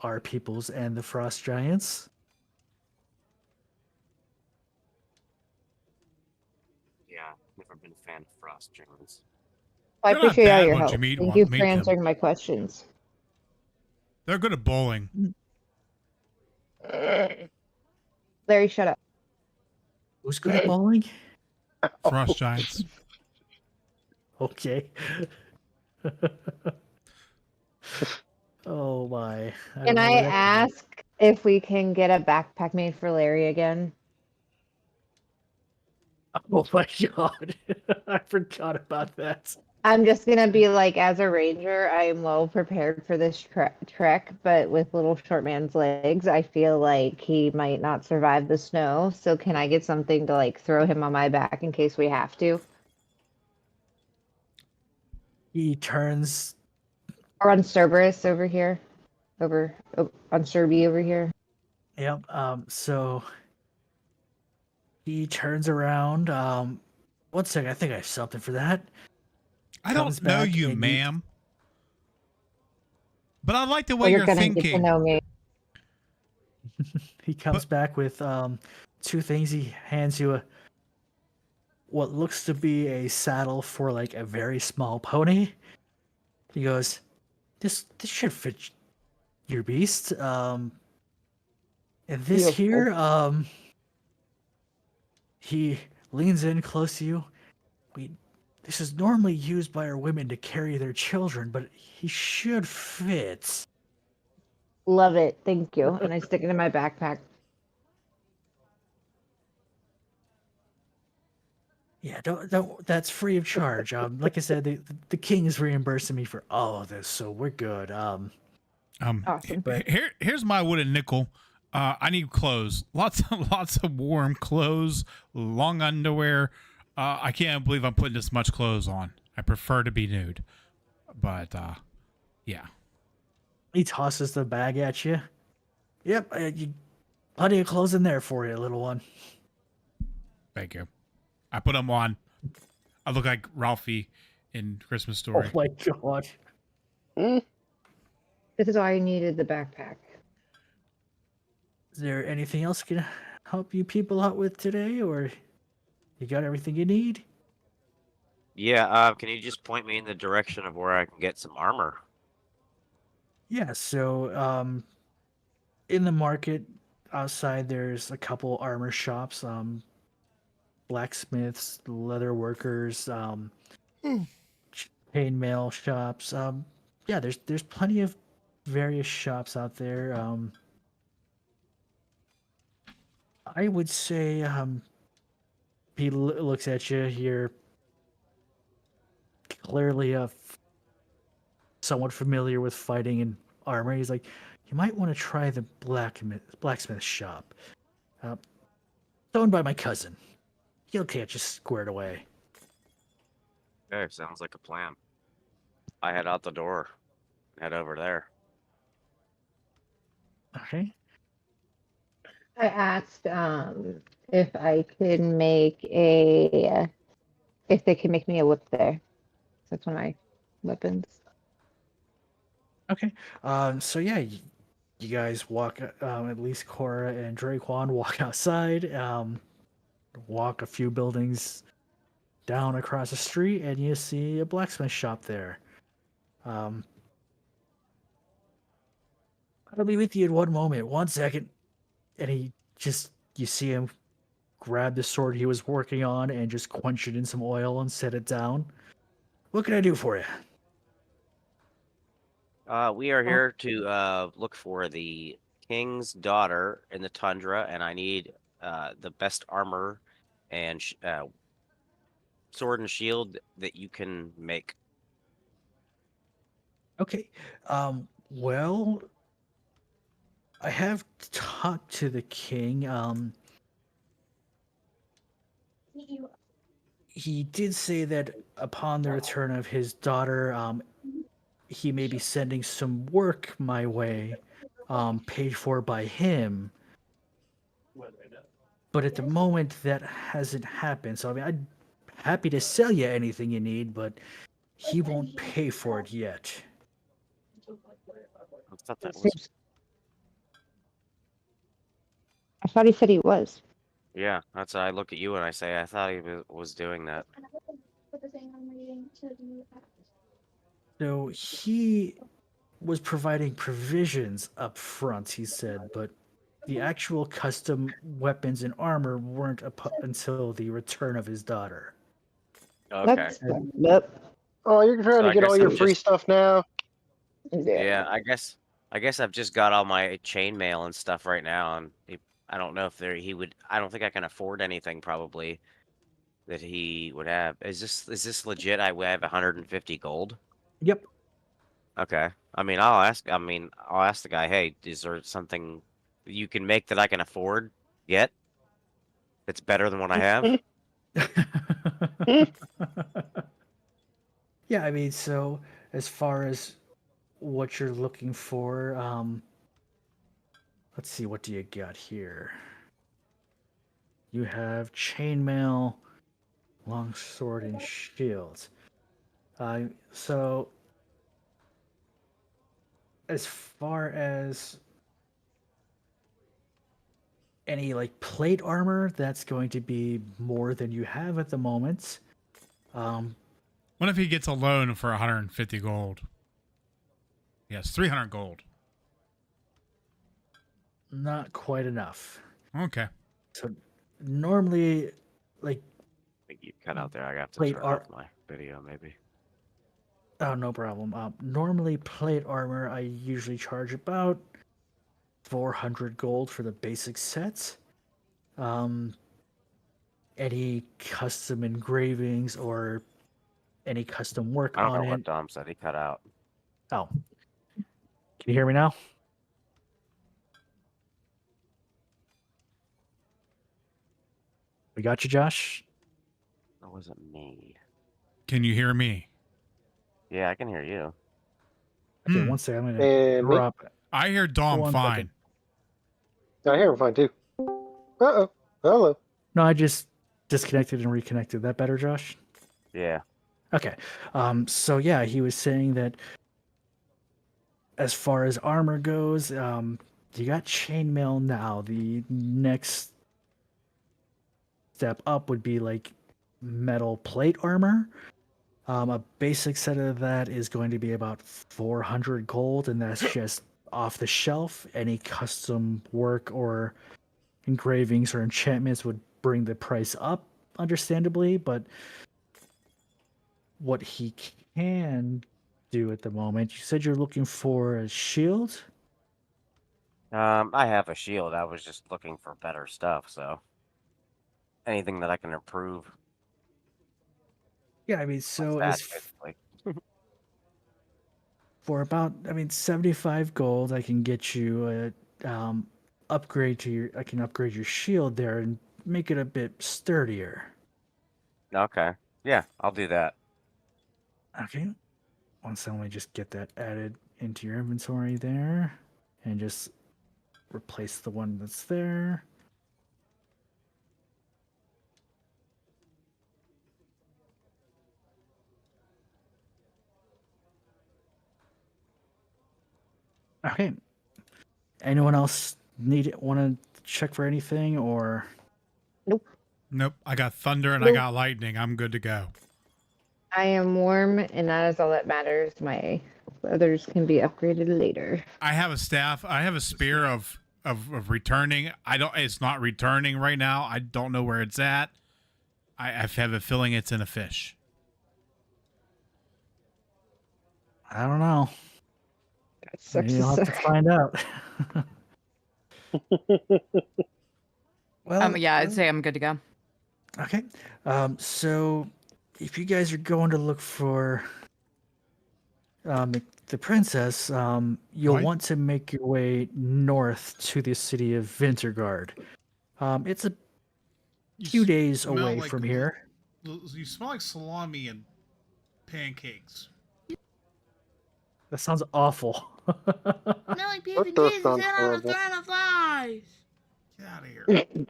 our peoples and the frost giants. Yeah, never been a fan of frost giants. I They're not appreciate all bad your once help. you meet Thank one- you meet for them. answering my questions. They're good at bowling. Larry, shut up. Who's good at bowling? Frost giants. Okay. Oh my. Can don't know I where that came from. ask if we can get a backpack made for Larry again? Oh my god. I forgot about that. I'm just gonna be like, as a ranger, I am well prepared for this trek, but with little short man's legs, I feel like he might not survive the snow. So can I get something to like throw him on my back in case we have to? He turns. Or on Cerberus over here, on Serby over here. Yep. So he turns around. One second. I think I have something for that. I Comes don't know back you, and ma'am. But I like the Well, way you're you're gonna get to thinking. know me. He comes back with two things. He hands you what looks to be a saddle for like a very small pony. He goes, "This should fit your beast." And this Beautiful. here, he leans in close to you. This is normally used by our women to carry their children, but he should fit. Love it. Thank you. And I stick it in my backpack. Yeah, don't. That's free of charge. Like I said, the king is reimbursing me for all of this, so we're good. Awesome. Here's my wooden nickel. I need clothes. Lots of warm clothes, long underwear. I can't believe I'm putting this much clothes on. I prefer to be nude. But yeah. He tosses the bag at you. Yep, plenty of clothes in there for you, little one. Thank you. I put them on. I look like Ralphie in Christmas Oh Story. my god. This is why I needed the backpack. Is there anything else I can help you people out with today, or you got everything you need? Yeah, can you just point me in the direction of where I can get some armor? Yeah, so in the market outside there's a couple armor shops, blacksmiths, leather workers, chainmail shops. Yeah, there's plenty of various shops out there. I would say he looks at you. You're clearly somewhat familiar with fighting and armor. He's like, you might want to try the blacksmith shop. It's owned by my cousin. He'll get you squared away. Okay, sounds like a plan. I head out the door. Head over there. Okay. I asked if I could if they could make me a whip there. That's one of my weapons. Okay. So yeah, you guys walk. At least Cora and Draquan walk outside. Walk a few buildings down across the street, and you see a blacksmith shop there. Um, I'll be with you in one moment. 1 second. And you see him grab the sword he was working on and just quench it in some oil and set it down. What can I do for you? We are here to look for the king's daughter in the tundra, and I need the best armor and sword and shield that you can make. Okay. Well, I have talked to the king. He did say that upon the return of his daughter, he may be sending some work my way, paid for by him. But at the moment, that hasn't happened. So I mean, I'm happy to sell you anything you need, but he won't pay for it yet. I thought that was Seems- I thought he said he was. yeah. That's I look at you and I say I thought he was doing that. So he was providing provisions up front, he said, but the actual custom weapons and armor weren't until the return of his daughter. Okay. That's yep. Oh, you're trying So to I get all guess your I'm free just- stuff now. Yeah, I guess I've just got all my chainmail and stuff right now, and I don't know if he would. I don't think I can afford anything probably that he would have. Is this legit? I have 150 gold. Yep. Okay. I mean, I'll ask the guy. Hey, is there something you can make that I can afford yet? That's better than what I have. Yeah, I mean, so as far as what you're looking for, let's see, what do you got here? You have chainmail, longsword, and shields. So as far as any like plate armor, that's going to be more than you have at the moment. What if he gets a loan for 150 gold? Yes, 300 gold. Not quite enough. Okay. So normally, like, I think you cut out there. I got to Plate turn ar- off my video maybe. oh, no problem. Normally, plate armor, I usually charge about 400 gold for the basic sets. Any custom engravings or any custom work I don't on know what it. Dom said. He cut out. Oh, can you hear me now? We got you, Josh. That wasn't me. Can you hear me? Yeah, I can hear you. Okay, Hmm. 1 second. I'm gonna And me? drop. I hear Dom 1 fine. second. I hear him fine too. Uh-oh. Hello. No, I just disconnected and reconnected. That better, Josh? Yeah. Okay. So yeah, he was saying that as far as armor goes, you got chainmail now. The next step up would be like metal plate armor. A basic set of that is going to be about 400 gold, and that's just off the shelf. Any custom work or engravings or enchantments would bring the price up, understandably, but what he can do at the moment, you said you're looking for a shield? I have a shield. I was just looking for better stuff, so anything that I can improve. Yeah, I mean, so That, as basically. for about, 75 gold, I can get you a I can upgrade your shield there and make it a bit sturdier. Okay. Yeah, I'll do that. Okay. Once let me just get that added into your inventory there and just replace the one that's there. Okay. Anyone else want to check for anything or? Nope. I got thunder and I got lightning. I'm good to go. I am warm, and that is all that matters. My others can be upgraded later. I have a staff. I have a spear of returning. I don't. It's not returning right now. I don't know where it's at. I have a feeling it's in a fish. I don't know. That sucks to You'll have to suck. find out. Well, Yeah, I'd say I'm good to go. okay. So if you guys are going to look for the princess, you'll Right. want to make your way north to the city of Wintergard. It's a few days smell away like from here. You smell like salami and pancakes. That sounds awful. Smelling beef What and does cheese sound is on a horrible? throne of flies. Get out of here.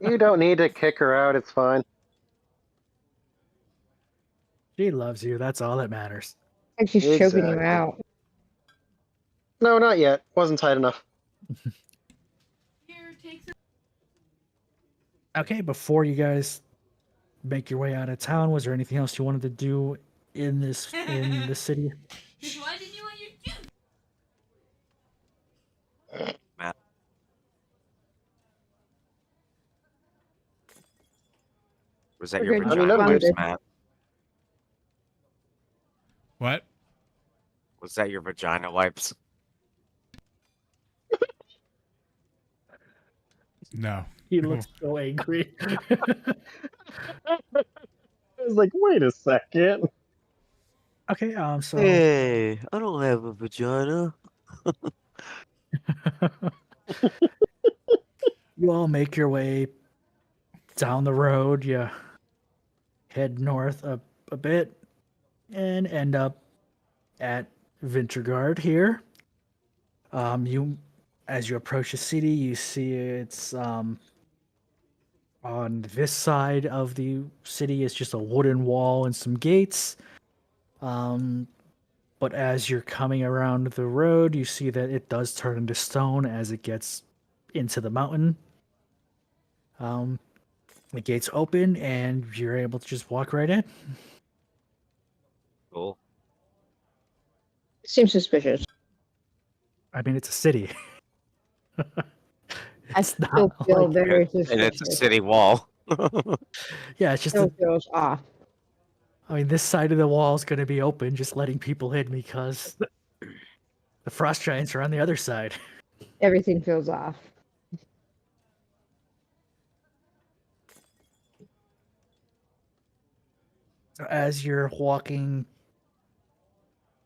You don't need to kick her out. It's fine. She loves you. That's all that matters. Like she's choking you Exactly. out. No, not yet. Wasn't tight enough. Here, take some. Okay, before you guys make your way out of town, was there anything else you wanted to do in the city? Why did you want your juice? Was that We're your good. vagina I'm wipes, good. Matt? What? Was that your vagina wipes? No. He looks so angry. I was like, wait a second. Okay, so Hey, I don't have a vagina. you all make your way down the road. You head north a bit and end up at Wintergard here. As you approach the city, you see it's on this side of the city is just a wooden wall and some gates. But as you're coming around the road, you see that it does turn into stone as it gets into the mountain. The gates open and you're able to just walk right in. Cool. Seems suspicious. I mean, it's a city. I It's not still feel like- very And it's a suspicious. city wall. yeah, it's just Still feels off. I mean, this side of the wall is going to be open, just letting people in because the frost giants are on the other side. Everything feels off. So as you're walking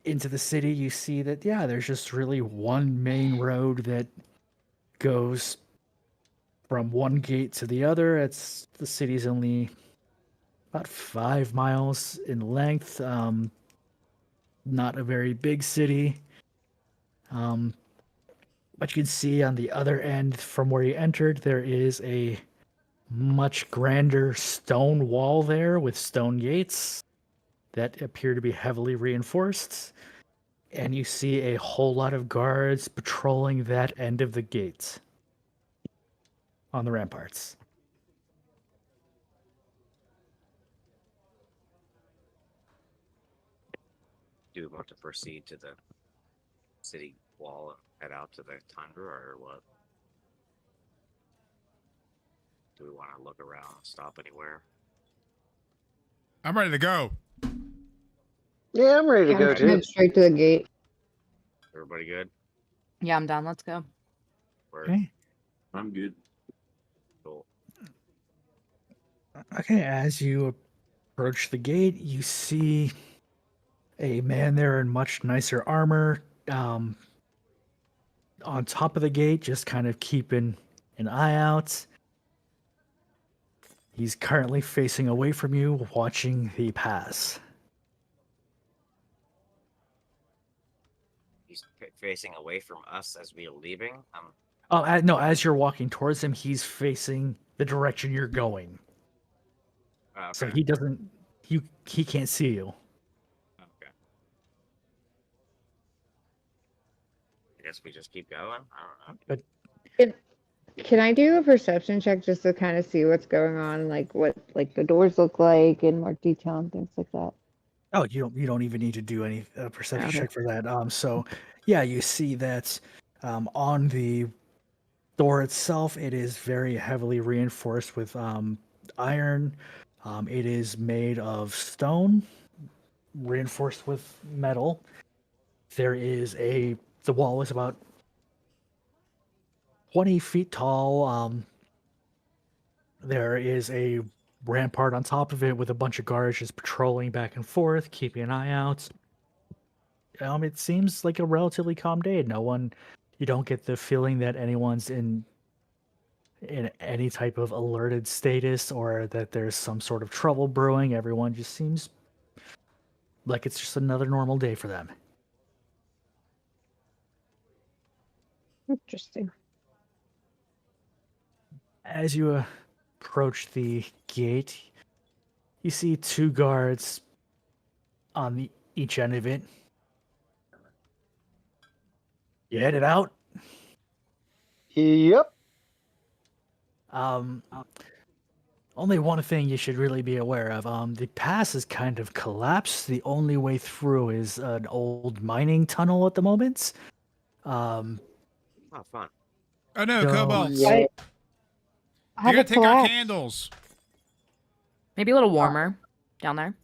into the city, you see that, there's just really one main road that goes from one gate to the other. The city's only about 5 miles in length. Not a very big city. But you can see on the other end from where you entered, there is a much grander stone wall there with stone gates that appear to be heavily reinforced. And you see a whole lot of guards patrolling that end of the gate on the ramparts. Do we want to proceed to the city wall and head out to the tundra, or what? Do we want to look around, stop anywhere? I'm ready to go. Yeah, I'm ready to go I'm too. head straight to the gate. Everybody good? Yeah, I'm down. Let's go. Word. Okay. I'm good. Cool. Okay, as you approach the gate, you see a man there in much nicer armor on top of the gate, just kind of keeping an eye out. He's currently facing away from you, watching the pass. He's facing away from us as we are leaving. No, as you're walking towards him, he's facing the direction you're going. So Okay. he doesn't, he can't see you. Okay. guess we just keep going. I don't know. Can I do a perception check just to kind of see what's going on, like what like the doors look like in more detail and things like that? Oh, you don't even need to do any perception Okay. check for that. So yeah, you see that on the door itself, it is very heavily reinforced with iron. It is made of stone, reinforced with metal. There is the wall is about 20 feet tall. There is a rampart on top of it with a bunch of guards just patrolling back and forth, keeping an eye out. It seems like a relatively calm day. You don't get the feeling that anyone's in any type of alerted status or that there's some sort of trouble brewing. Everyone just seems like it's just another normal day for them. Interesting. As you approach the gate, you see two guards on each end of it. You headed out. Yep. Only one thing you should really be aware of. The pass is kind of collapsed. The only way through is an old mining tunnel at the moment. Oh, fun. Oh no, So- kobolds! Yeah. They're How gonna to take our collapse? candles. Maybe a little warmer down there.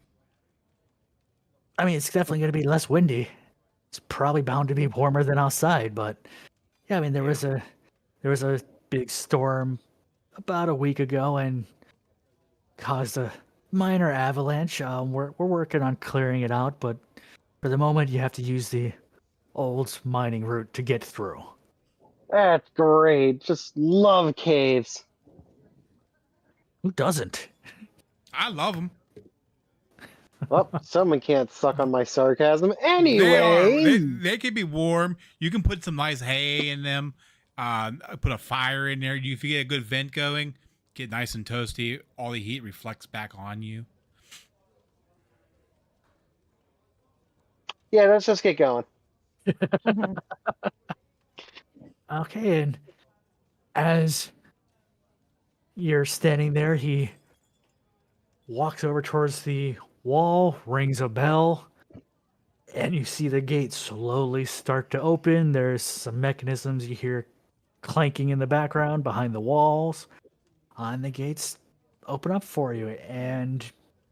I mean, it's definitely going to be less windy. It's probably bound to be warmer than outside, but yeah, I mean, there was a big storm about a week ago and caused a minor avalanche. We're working on clearing it out, but for the moment, you have to use the old mining route to get through. That's great. Just love caves. Who doesn't? I love them. Well, someone can't suck on my sarcasm They are. anyway. They can be warm. You can put some nice hay in them. Put a fire in there. If you get a good vent going, get nice and toasty. All the heat reflects back on you. Yeah, let's just get going. Okay, and as you're standing there, he walks over towards the wall, rings a bell, and you see the gate slowly start to open. There's some mechanisms you hear clanking in the background behind the walls, and the gates open up for you, and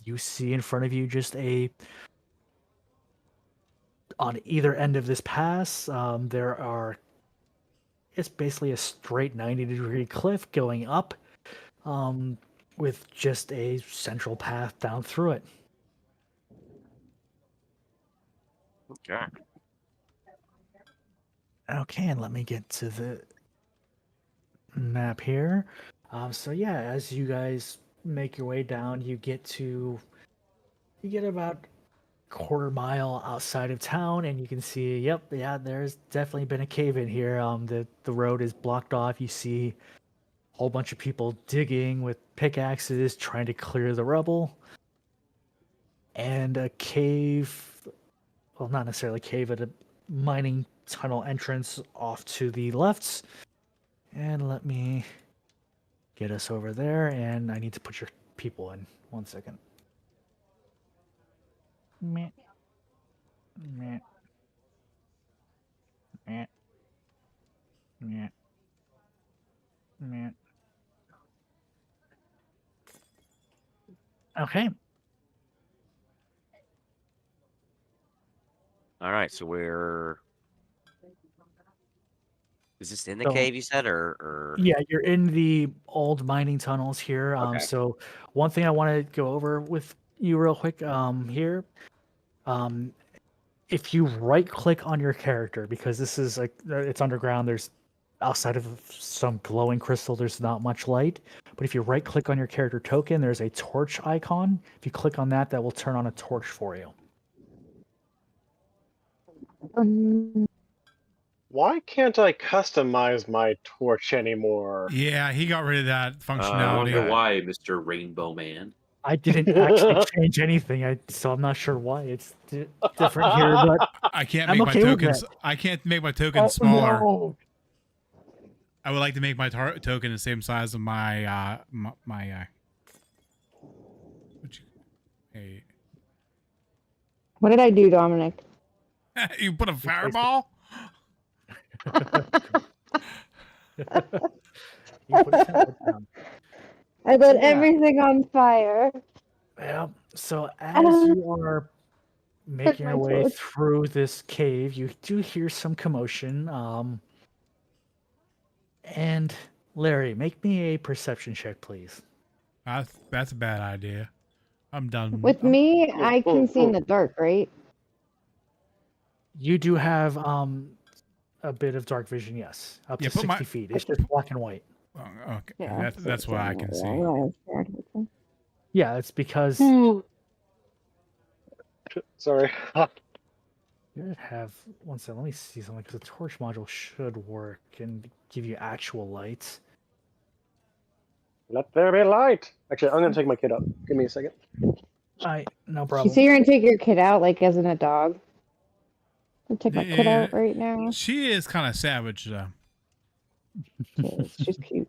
you see in front of you just on either end of this pass, it's basically a straight 90-degree cliff going up, with just a central path down through it. Okay. Okay, and let me get to the map here. So yeah, as you guys make your way down, you get about quarter mile outside of town, and you can see, there's definitely been a cave in here. The road is blocked off. You see a whole bunch of people digging with pickaxes, trying to clear the rubble. And a cave, well, not necessarily a cave, but a mining tunnel entrance off to the left. And let me get us over there, and I need to put your people in. 1 second. Meh. Meh. Meh. Meh. Meh. Okay. All right. So we're. Is this in the So- cave you said, or? Yeah, you're in the old mining tunnels here. Okay. So one thing I want to go over with you real quick here. If you right click on your character, because this is like it's underground, there's outside of some glowing crystal, there's not much light. But if you right click on your character token, there's a torch icon. If you click on that, that will turn on a torch for you. Why can't I customize my torch anymore? Yeah, he got rid of that I functionality. wonder why, Mr. Rainbow Man. I didn't actually change anything, so I'm not sure why it's different here. But I can't I'm make okay my with tokens. that. I can't make my tokens Oh, smaller. no. I would like to make my token the same size of my hey. What did I do, Dominic? You put a fireball? You put a template down. I lit Yeah. everything on fire. Well, so as you are making my your way torch. through this cave, you do hear some commotion. And Larry, make me a perception check, please. That's a bad idea. I'm done. With I'm- me, I can see in the dark, right? You do have a bit of dark vision, yes, up Yeah, to put my- 60 feet. It's just black and white. Oh, okay, Yeah, that's what I can see. Yeah, it's because Sorry. you have one second. Let me see something because the torch module should work and give you actual light. Let there be light. Actually, I'm gonna take my kid out. Give me a second. No You problem. say you're gonna take your kid out, like as in a dog? I'm take my kid Yeah. out right now. She is kind of savage though. Yes, she's cute.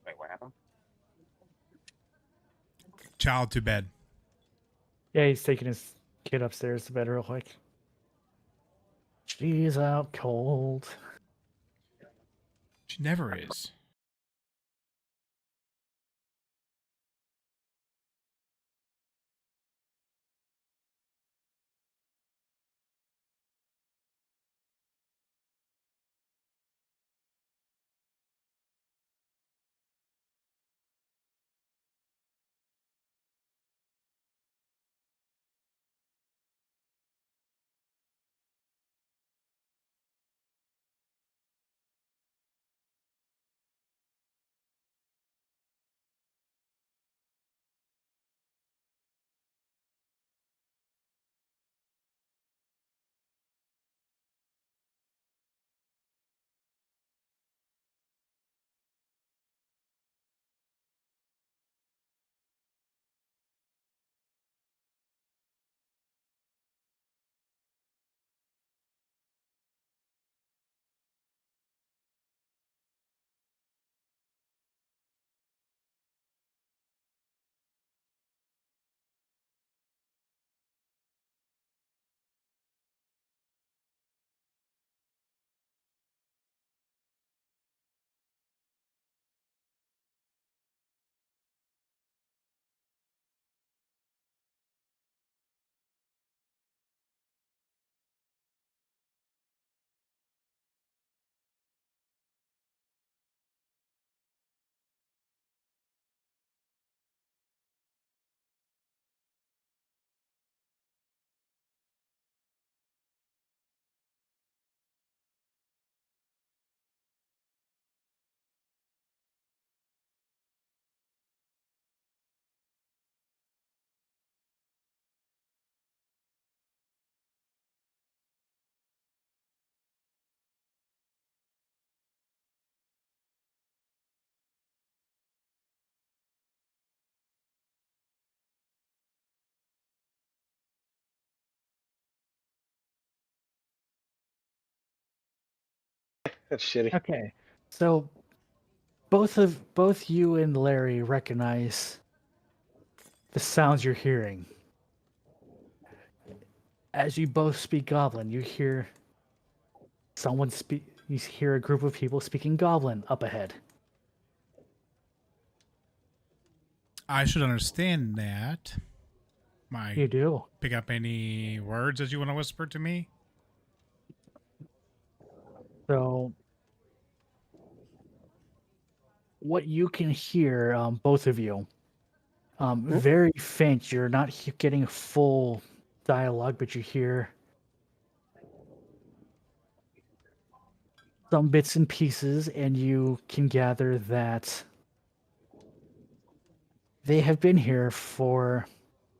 Wait, what happened? Child to bed. Yeah, he's taking his kid upstairs to bed real quick. She's out cold. She never is. That's shitty. Okay, so both you and Larry recognize the sounds you're hearing. As you both speak Goblin, you hear someone speak. You hear a group of people speaking Goblin up ahead. I should understand that. You do. Pick up any words as you want to whisper to me? So, what you can hear, both of you, very faint. You're not getting full dialogue, but you hear some bits and pieces, and you can gather that they have been here for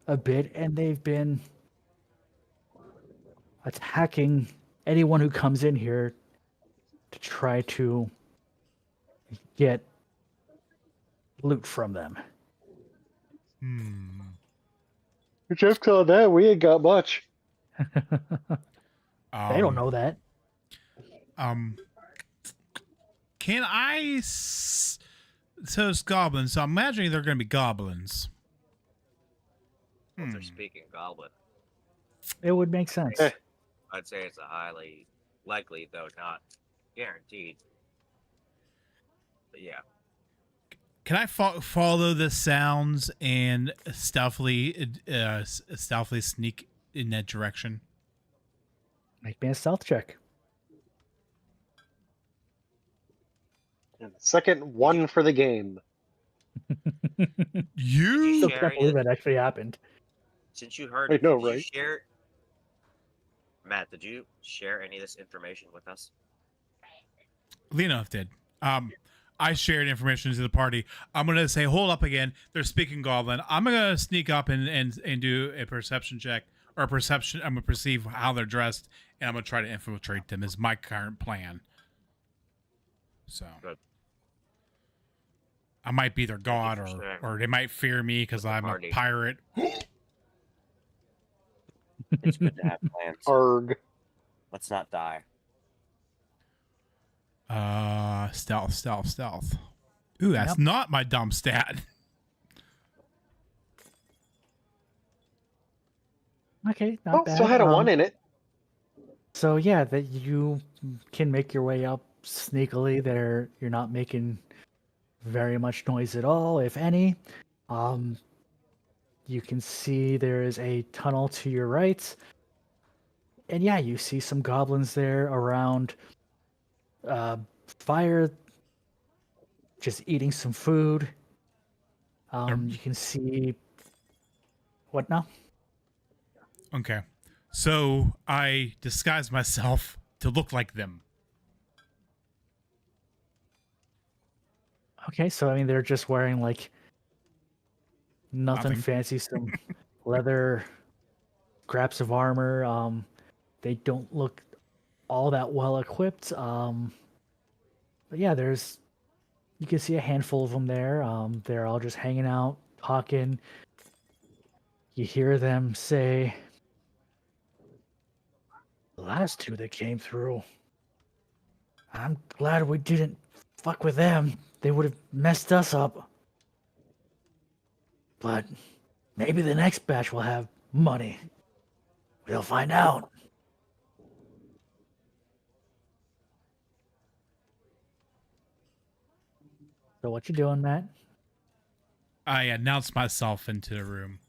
a bit, and they've been attacking anyone who comes in here to try to get loot from them. Just on that, we ain't got much. They don't know that. Can I? So it's goblins. So I'm imagining they're going to be goblins. If they're speaking goblin, It would make sense. Eh. I'd say it's a highly likely, though not guaranteed. But yeah. Can I follow the sounds and stealthily sneak in that direction? Make me a stealth check. And the second one for the game. You Still Share can't believe it. that actually happened. Since you heard I it, know, did you right? share? Matt, did you share any of this information with us? Leonov did. I shared information to the party. I'm gonna say, hold up again. They're speaking goblin. I'm gonna sneak up and do a perception check or perception. I'm gonna perceive how they're dressed, and I'm gonna try to infiltrate them. Is my current plan. So Good. I might be their god, for sharing. or they might fear me because I'm a Party. pirate. It's good to have plans. Arg. Let's not die. Stealth. Ooh, that's Yep. not my dumb stat. Okay, not Oh, bad. still had a 1 in it. So yeah, that you can make your way up sneakily. There, you're not making very much noise at all, if any. You can see there is a tunnel to your right, and yeah, you see some goblins there around fire, just eating some food. You can see what now? Okay. So I disguise myself to look like them. Okay, so I mean they're just wearing like nothing Nothing. fancy, some leather scraps of armor. They don't look all that well equipped. But yeah, you can see a handful of them there. They're all just hanging out, talking. You hear them say, "The last two that came through, I'm glad we didn't fuck with them. They would have messed us up. But maybe the next batch will have money. We'll find out." So what you doing, Matt? I announce myself into the room.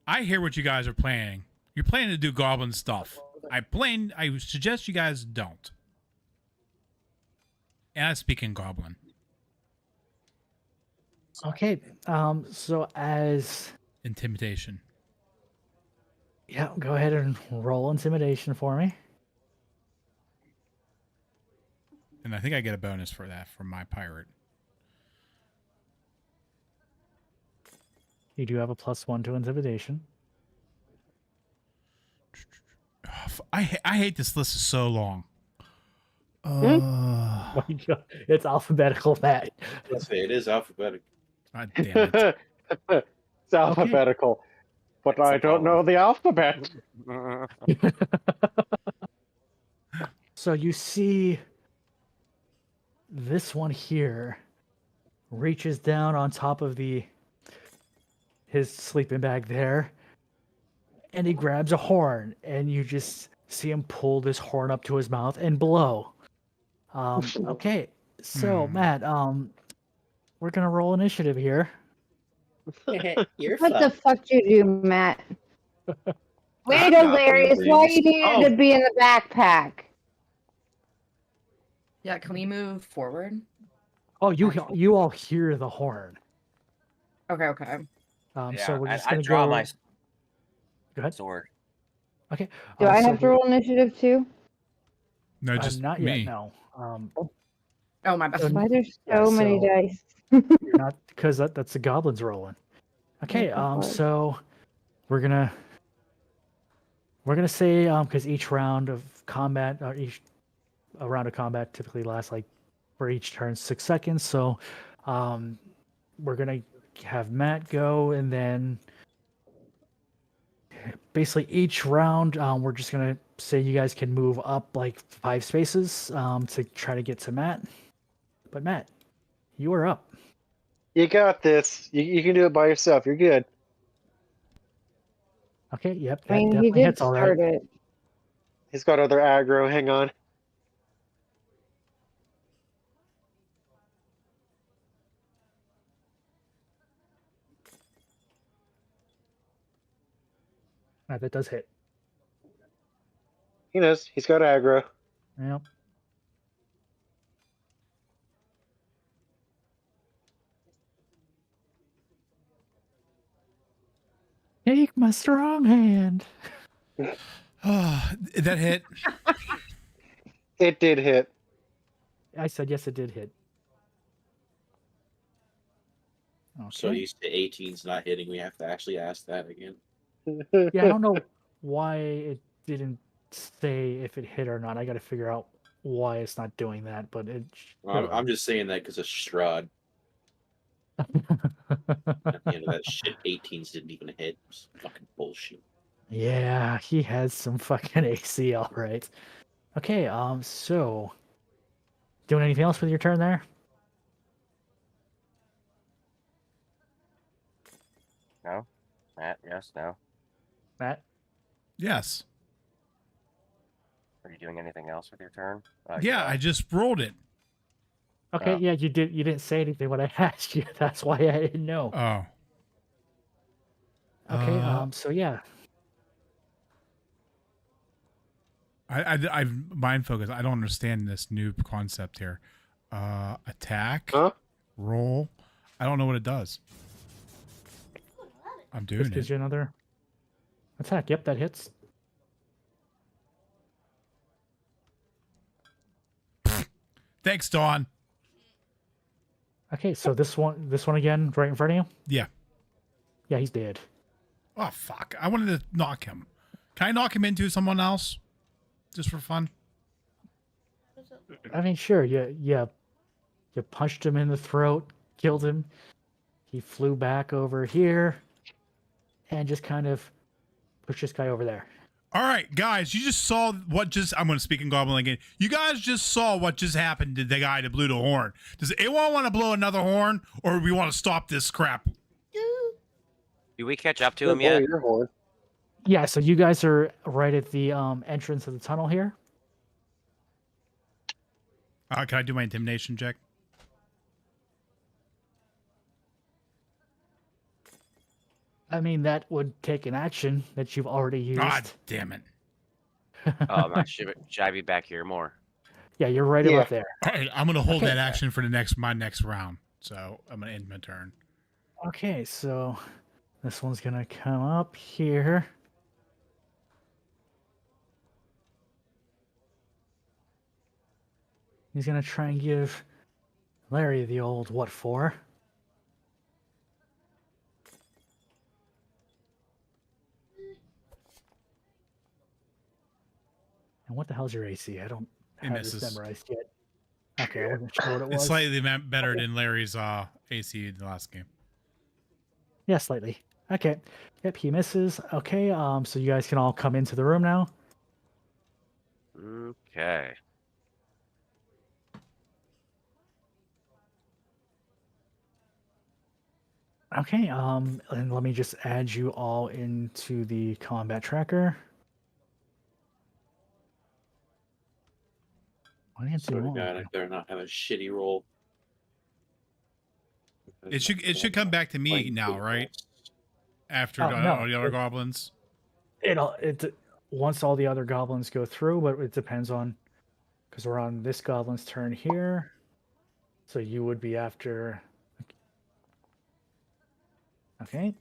I hear what you guys are planning. You're planning to do goblin stuff. I suggest you guys don't. And I speak in goblin. Okay, so as... Intimidation. Yeah, go ahead and roll intimidation for me. And I think I get a bonus for that from my pirate. You do have a +1 to intimidation. I hate this list is so long. It's alphabetical, Matt. Let's say it is alphabetical. God damn it. It's alphabetical. But It's I a don't know the alphabet. So you see this one here reaches down on top of his sleeping bag there, and he grabs a horn, and you just see him pull this horn up to his mouth and blow. Okay, so Matt, we're gonna roll initiative here. You're What the fucked. fuck you do, Matt? Wait, I'm not hilarious. gonna Why lose. you needed to be in the backpack? Yeah, can we move forward? Oh, you all hear the horn. Okay. So we're just I gonna draw go. my Go ahead. sword. Okay. Do I so have to roll initiative too? No, just not me. yet. No. Oh, my bad. So- Why there's Yeah, so many so- dice? You're not, because that's the goblins rolling. Okay. Okay, fine. So we're gonna we're gonna say because each round of combat or a round of combat typically lasts like for each turn 6 seconds. So we're gonna have Matt go, and then basically each round we're just gonna say you guys can move up like 5 spaces to try to get to Matt. But Matt, you are up. You got this. You can do it by yourself. You're good. Okay, yep, I that mean, he definitely did hits all right. start it. He's got other aggro. Hang on. That does hit. He knows. He's got aggro. Yep. Take my strong hand. Oh, that hit. It did hit. I said yes, it did hit. Okay. So you say 18's not hitting. We have to actually ask that again. Yeah, I don't know why it didn't say if it hit or not. I got to figure out why it's not doing that, but it. I'm just saying that because of Strahd. At the end of that shit, 18s didn't even hit. It's fucking bullshit. Yeah, he has some fucking AC, all right. Okay, so doing anything else with your turn there? No? Matt, yes, no. Matt? Yes. Are you doing anything else with your turn? Yeah, I just rolled it. Okay, Oh. yeah, you didn't say anything when I asked you. That's why I didn't know. Oh. Okay, so yeah. I've mind focused. I don't understand this new concept here. Attack, Huh? roll. I don't know what it does. I'm doing This gives it. you another attack. Yep, that hits. Thanks, Dawn. Okay, so this one again, right in front of you? Yeah. Yeah, he's dead. Oh fuck! I wanted to knock him. Can I knock him into someone else, just for fun? I mean, sure, you punched him in the throat, killed him. He flew back over here, and just kind of pushed this guy over there. All right, guys, you just saw what just. I'm going to speak in Goblin again. You guys just saw what just happened to the guy that blew the horn. Does anyone want to blow another horn, or do we want to stop this crap? Do we catch up to Good him boy, yet? your horn. Yeah, so you guys are right at the entrance of the tunnel here. Can I do my intimidation check? I mean, that would take an action that you've already used. Ah, damn it! Oh, man, should I be back here more? Yeah, you're right Yeah. about there. All right, I'm going to hold Okay. that action for my next round. So I'm going to end my turn. Okay, so this one's gonna come up here. He's gonna try and give Larry the old what for. And what the hell's your AC? I don't It have this misses. memorized yet. Okay, I wasn't sure what it was. It's slightly better than Larry's AC in the last game. Yeah, slightly. Okay. Yep, he misses. Okay, so you guys can all come into the room now. Okay. Okay, and let me just add you all into the combat tracker. Why didn't Swear you to all? God, I better not have a shitty roll. It should come back to me Playing now, football. right? After Oh, no, all the other it- goblins. It once all the other goblins go through, but it depends on because we're on this goblin's turn here. So you would be after. Okay.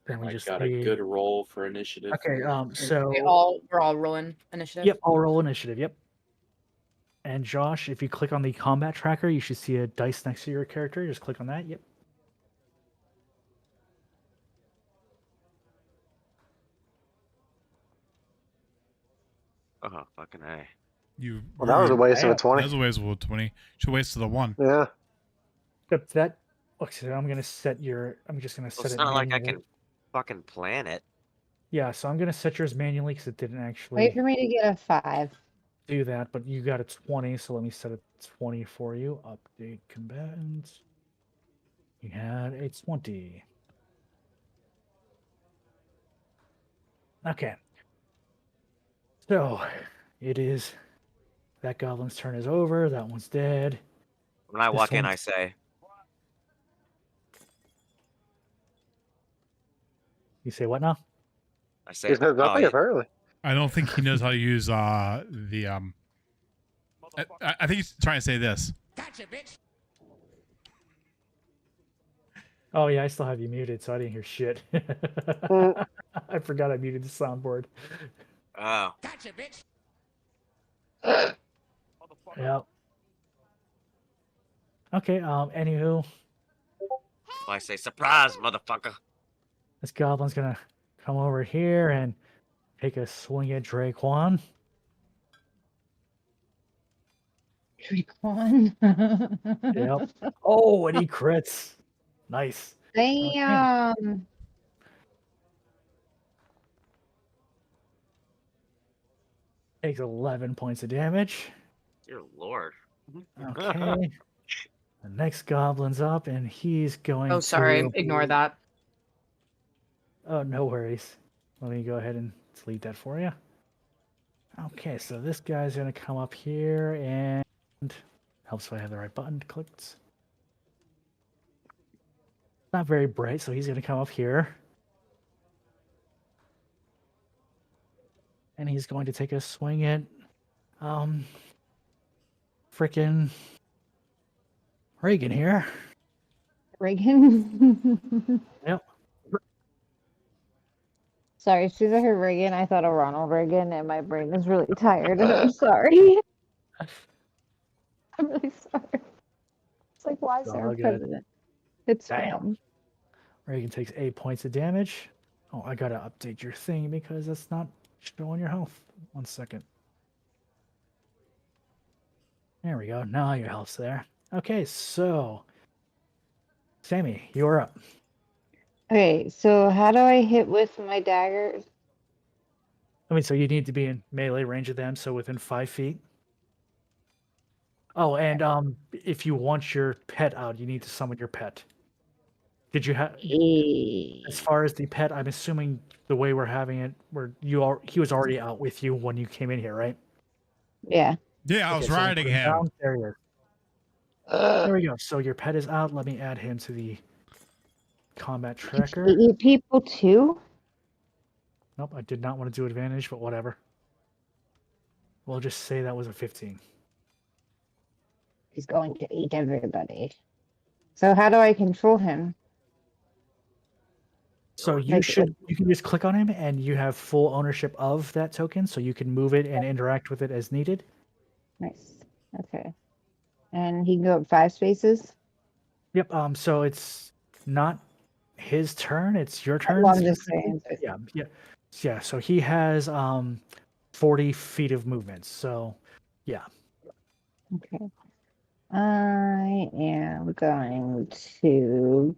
Then we I just got need- a good roll for initiative. Okay, so We're all rolling initiative. yep, I'll roll initiative. Yep. And Josh, if you click on the combat tracker, you should see a dice next to your character. Just click on that. Yep. Oh, fucking A. You. Well, that was a waste of a Damn. 20. That was a waste of a 20. Should waste to the 1. Yeah. But that. Okay, I'm gonna set your. I'm just gonna Well, set it's it not like I manually. can fucking plan it. Yeah, so I'm gonna set yours manually because it didn't Wait actually for me to get a 5. do that. But you got a 20, so let me set a 20 for you. Update combatants. You had a 20. Okay. So it is. That goblin's turn is over. That one's dead. When I This walk in, one's- I say, You say what now? I say, He says oh, nothing yeah. apparently. I don't think he knows how to use the I think he's trying to say this. Oh yeah, I still have you muted, so I didn't hear shit. I forgot I muted the soundboard. Oh, Yep. Okay. Anywho, I say, surprise, motherfucker. this goblin's gonna come over here and take a swing at Draquan. Draquan. Yep. Oh, and he crits. Nice. Damn. Takes 11 points of damage. Dear Lord. Okay. The next goblin's up, and he's going. Oh, sorry. to- Ignore that. Oh, no worries. Let me go ahead and delete that for you. Okay, so this guy's gonna come up here and helps if I have the right button clicked. Not very bright, so he's gonna come up here. And he's going to take a swing at frickin' Reagan here. Reagan. Yep. Sorry, as soon as I heard Reagan, I thought of Ronald Reagan, and my brain is really tired, and I'm sorry. I'm really sorry. It's like, why is there all a good. president? It's Damn. fine. Reagan takes 8 points of damage. Oh, I gotta update your thing because that's not showing your health. 1 second. There we go. Now your health's there. Okay, so Sammy, you're up. Okay, so how do I hit with my daggers? I mean, so you need to be in melee range of them, so within 5 feet. Oh, and if you want your pet out, you need to summon your pet. Did you have? As far as the pet, I'm assuming the way we're having it, where he was already out with you when you came in here, right? Yeah. Yeah, I was Okay, so we'll riding put him. down. There he is. There we go. So your pet is out. Let me add him to the combat tracker. You eat people too? Nope, I did not want to do advantage, but whatever. We'll just say that was a 15. He's going to eat everybody. So how do I control him? So you can just click on him and you have full ownership of that token, so you can move it and interact with it as needed. Nice. Okay. And he can go up 5 spaces? Yep. So it's not his turn; it's your turn. Well, I'm just saying. Yeah. So he has 40 feet of movement. So, yeah. Okay. I am going to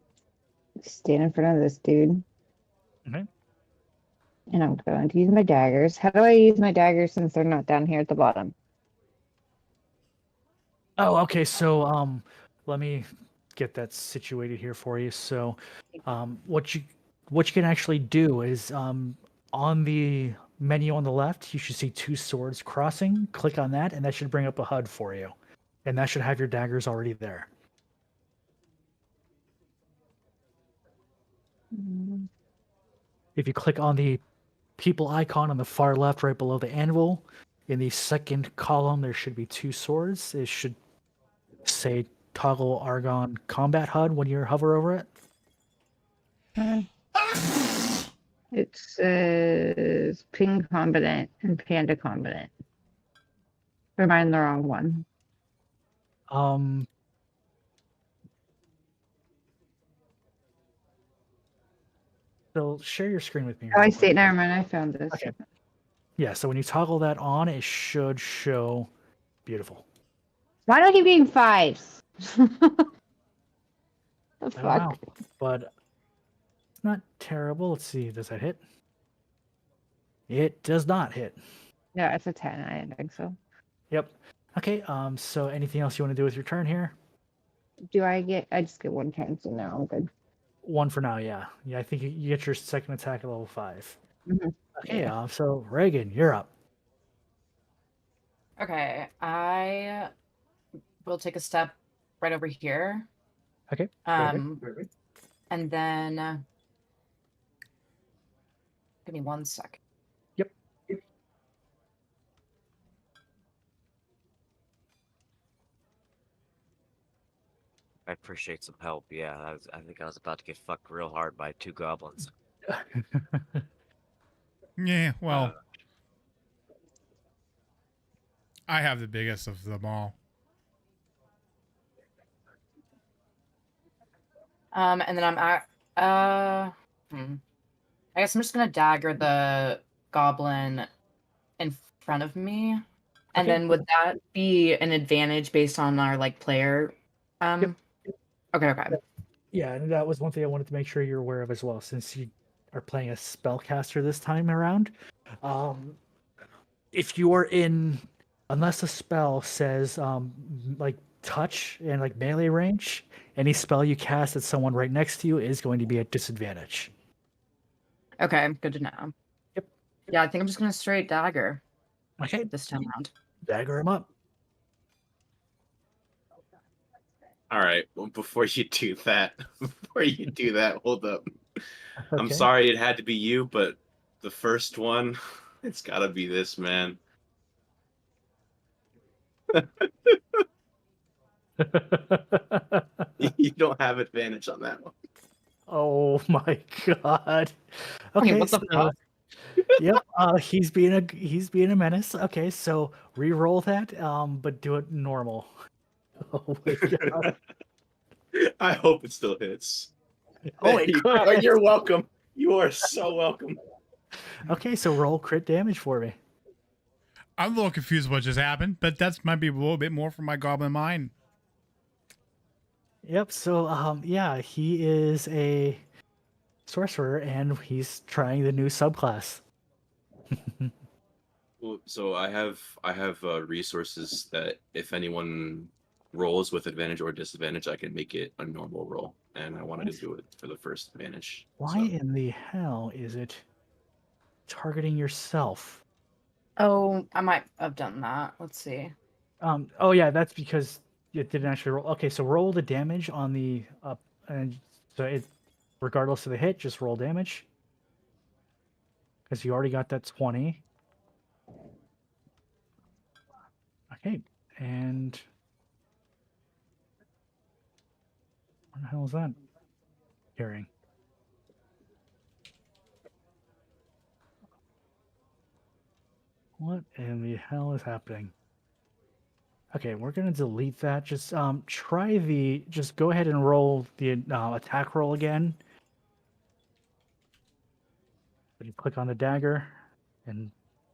stand in front of this dude. Okay. And I'm going to use my daggers. How do I use my daggers since they're not down here at the bottom? Oh, okay. So, let me get that situated here for you. So, what you can actually do is on the menu on the left, you should see 2 swords crossing. Click on that, and that should bring up a HUD for you, and that should have your daggers already there. If you click on the people icon on the far left, right below the anvil, in the second column, there should be 2 swords. It should say toggle Argon combat HUD when you hover over it. It says ping combatant and panda combatant. Or am I in the wrong one? So share your screen with me. Oh, I real see quick. it. Never mind. I found this. Okay. Yeah, so when you toggle that on, it should show beautiful. Why do I keep getting 5s? The I don't fuck? know, but it's not terrible. Let's see, does that hit? It does not hit. No, it's a 10. I didn't think so. Yep. Okay, so anything else you want to do with your turn here? Do I get? I just get 1 turn, so now I'm good. One for now, yeah. Yeah, I think you get your second attack at level 5. Mhm. Okay, Yeah. so Reagan, you're up. Okay, I will take a step right over here. Okay. And then give me 1 sec. Yep. I appreciate some help. Yeah, I think I was about to get fucked real hard by 2 goblins. Yeah, well, I have the biggest of them all. And then I'm at I guess I'm just gonna dagger the goblin in front of me. And Okay. then would that be an advantage based on our like player? Okay, okay. Yeah, and that was one thing I wanted to make sure you're aware of as well, since you are playing a spellcaster this time around. If you are in, unless the spell says like touch and like melee range, any spell you cast at someone right next to you is going to be at disadvantage. Okay, good to know. Yep. Yeah, I think I'm just gonna straight dagger Okay, this time around. dagger him up. All right. Well, before you do that, hold up. I'm Okay. sorry it had to be you, but the first one, it's got to be this man. You don't have advantage on that one. Oh my god. Okay, Okay, what the so, fuck? yep, he's being a menace. Okay, so re-roll that, but do it normal. Oh my god. I hope it still hits. Oh, it crits. You're welcome. You are so welcome. Okay, so roll crit damage for me. I'm a little confused what just happened, but that's might be a little bit more from my goblin mind. Yep, so yeah, he is a sorcerer and he's trying the new subclass. Well, so I have resources that if anyone rolls with advantage or disadvantage, I can make it a normal roll, and I wanted to do it for the first advantage. Why so. in the hell is it targeting yourself? Oh, I might have done that. Let's see. Oh yeah, that's because it didn't actually roll. Okay, so roll the damage on the up, and so it, regardless of the hit, just roll damage because you already got that 20. Okay, and what the hell is that? Hearing. What in the hell is happening? Okay, we're gonna delete that. Just just go ahead and roll the attack roll again. But you click on the dagger and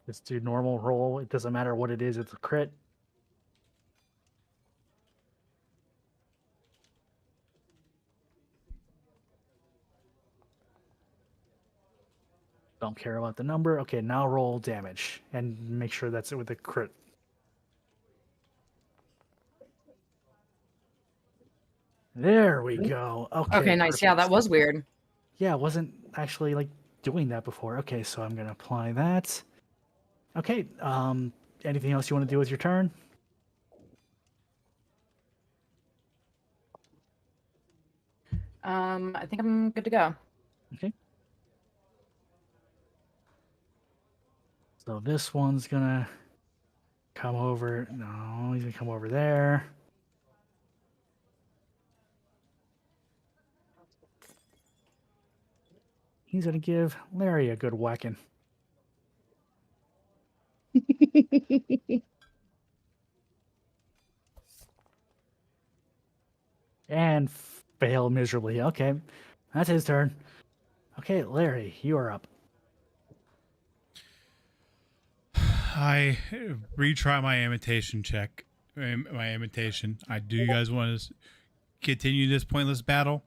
just do normal roll. It doesn't matter what it is, it's a crit. Don't care about the number. Okay, now roll damage and make sure that's it with a crit. There we go. Okay, nice. Yeah, that was weird. Yeah, it wasn't actually like doing that before. Okay, so I'm gonna apply that. Okay, anything else you want to do with your turn? I think I'm good to go. Okay. So this one's gonna come over. No, he's gonna come over there. He's gonna give Larry a good whacking. And fail miserably. Okay, that's his turn. Okay, Larry, you are up. I retry my imitation check. My imitation. Do you guys want to continue this pointless battle?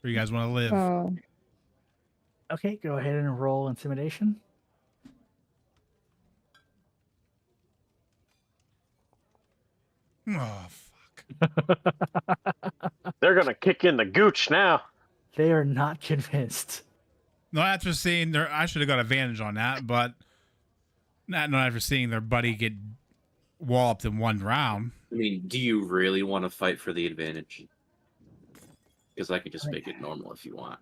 Or you guys want to live? Oh, Okay, go ahead and roll intimidation. Oh, fuck. They're gonna kick in the gooch now. They are not convinced. No, after seeing their, I should have got advantage on that, but not after seeing their buddy get walloped in one round. I mean, do you really want to fight for the advantage? Because I could just make it normal if you want.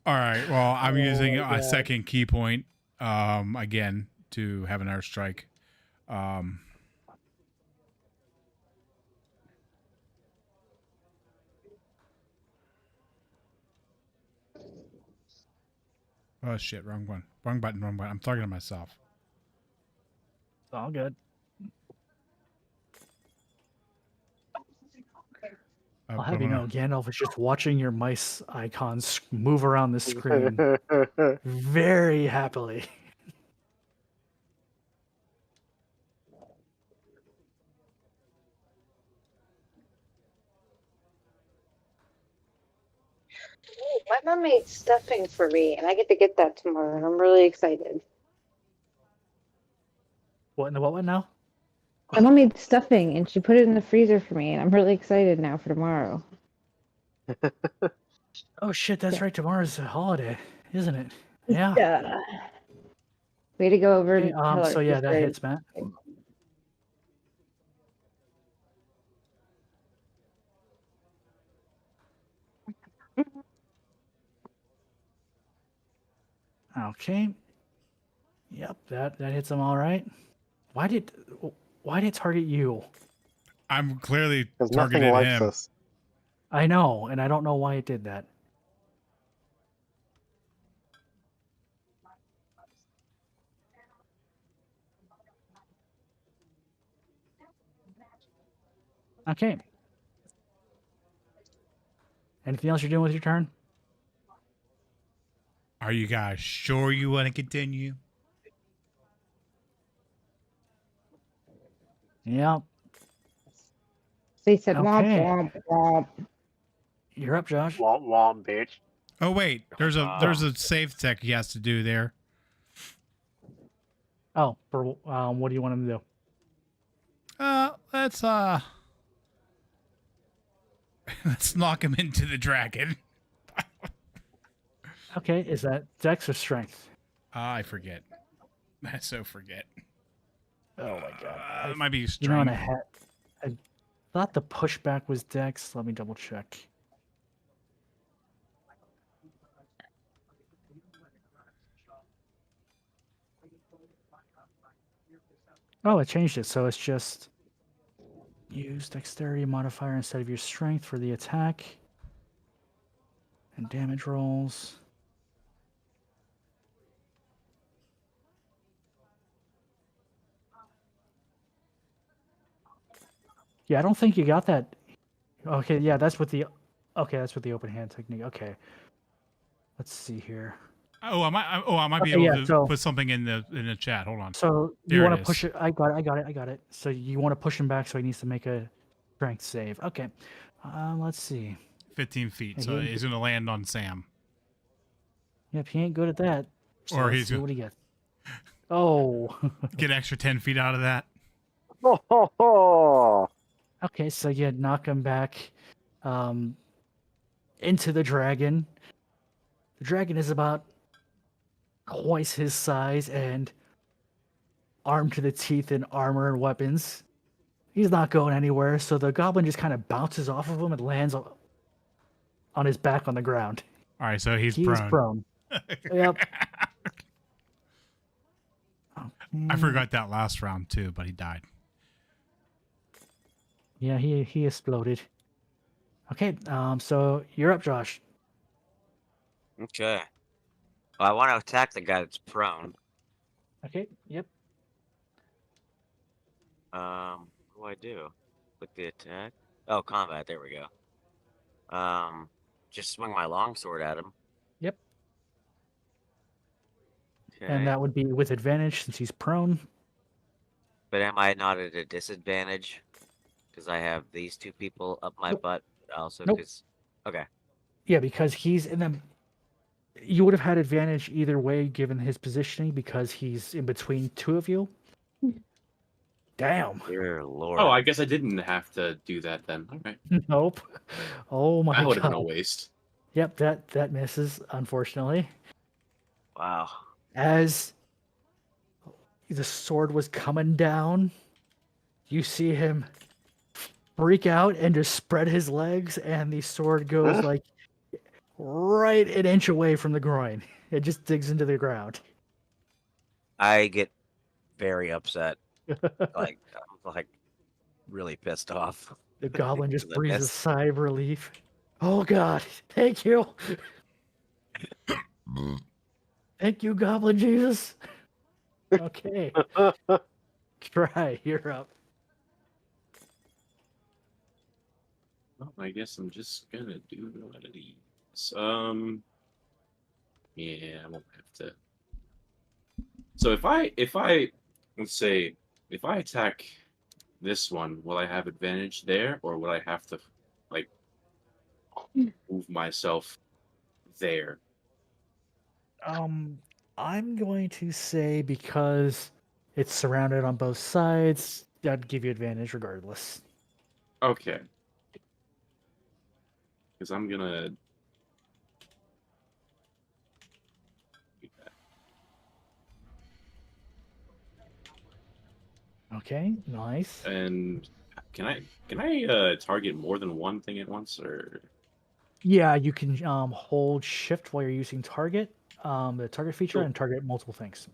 All right. Well, I'm using my a God. second key point again to have an airstrike. Oh shit! Wrong one. Wrong button. Wrong button. I'm talking to myself. It's all good. I'll have you know, Gandalf is just watching your mice icons move around the screen very happily. my mom made stuffing for me, and I get to get that tomorrow, and I'm really excited. What in the what now? My mom made stuffing, and she put it in the freezer for me, and I'm really excited now for tomorrow. Oh shit, that's right. Tomorrow's a holiday, isn't it? Yeah. Yeah. Way to go over Okay, and tell her. so yeah, she's that great. hits, Matt. Okay. Yep, that hits him all right. Why did it target you? I'm clearly Because nothing targeted likes him. us. I know, and I don't know why it did that. Okay. Anything else you're doing with your turn? Are you guys sure you want to continue? Yeah. They said, Okay. womp, womp, womp. You're up, Josh. Womp womp, bitch. Oh wait, there's a save tech he has to do there. Oh, for what do you want him to do? Let's let's knock him into the dragon. Okay, is that Dex or Strength? I forget. I so forget. Oh my god. It might be You know, strength. and I thought the pushback was Dex. Let me double check. Oh, it changed it, so it's just use dexterity modifier instead of your strength for the attack and damage rolls. Yeah, I don't think you got that. Okay, yeah, that's with the open hand technique. Okay. Let's see here. I might be Okay, able yeah, to so- put something in the chat. Hold on. So There you it want to is. push it. I got it. So you want to push him back so he needs to make a strength save. Okay. Let's see. 15 feet. So Okay. he's gonna land on Sam. Yep, he ain't good at that. So Or let's he's see gonna- what he gets. Oh. Get an extra 10 feet out of that. Ho, ho, ho. Okay, so you knock him back into the dragon. The dragon is about twice his size and armed to the teeth in armor and weapons. He's not going anywhere, so the goblin just kind of bounces off of him and lands on his back on the ground. All right, so he's He is prone. Yep. I forgot that last round too, but he died. Yeah, he exploded. Okay, so you're up, Josh. Okay. Well, I want to attack the guy that's prone. Okay, yep. What do I do? Click the attack. Oh, combat. There we go. Just swing my longsword at him. Okay. and that would be with advantage since he's prone. But am I not at a disadvantage? Because I have these two people up my Nope. butt. Also, Nope. because okay. Yeah, because he's in the. You would have had advantage either way given his positioning because he's in between two of you. Damn. Dear Lord. Oh, I guess I didn't have to do that then. All right. Nope. Oh my That would have god. been a waste. Yep, that misses, unfortunately. Wow. As the sword was coming down, you see him freak out and just spread his legs, and the sword goes like right an inch away from the groin. It just digs into the ground. I get very upset. Like I'm like really pissed off. The goblin just Because I breathes a missed. sigh of relief. Oh god, thank you. Thank you, Goblin Jesus. Okay. Try, you're up. Well, I guess I'm just gonna do one of these. Yeah, I won't have to. So if I let's say if I attack this one, will I have advantage there, or will I have to like move myself there? I'm going to say because it's surrounded on both sides, that'd give you advantage regardless. Okay. Because I'm gonna do that. Okay, nice. And can I target more than one thing at once, or Yeah, you can hold shift while you're using target, the target feature, Cool. and target multiple things.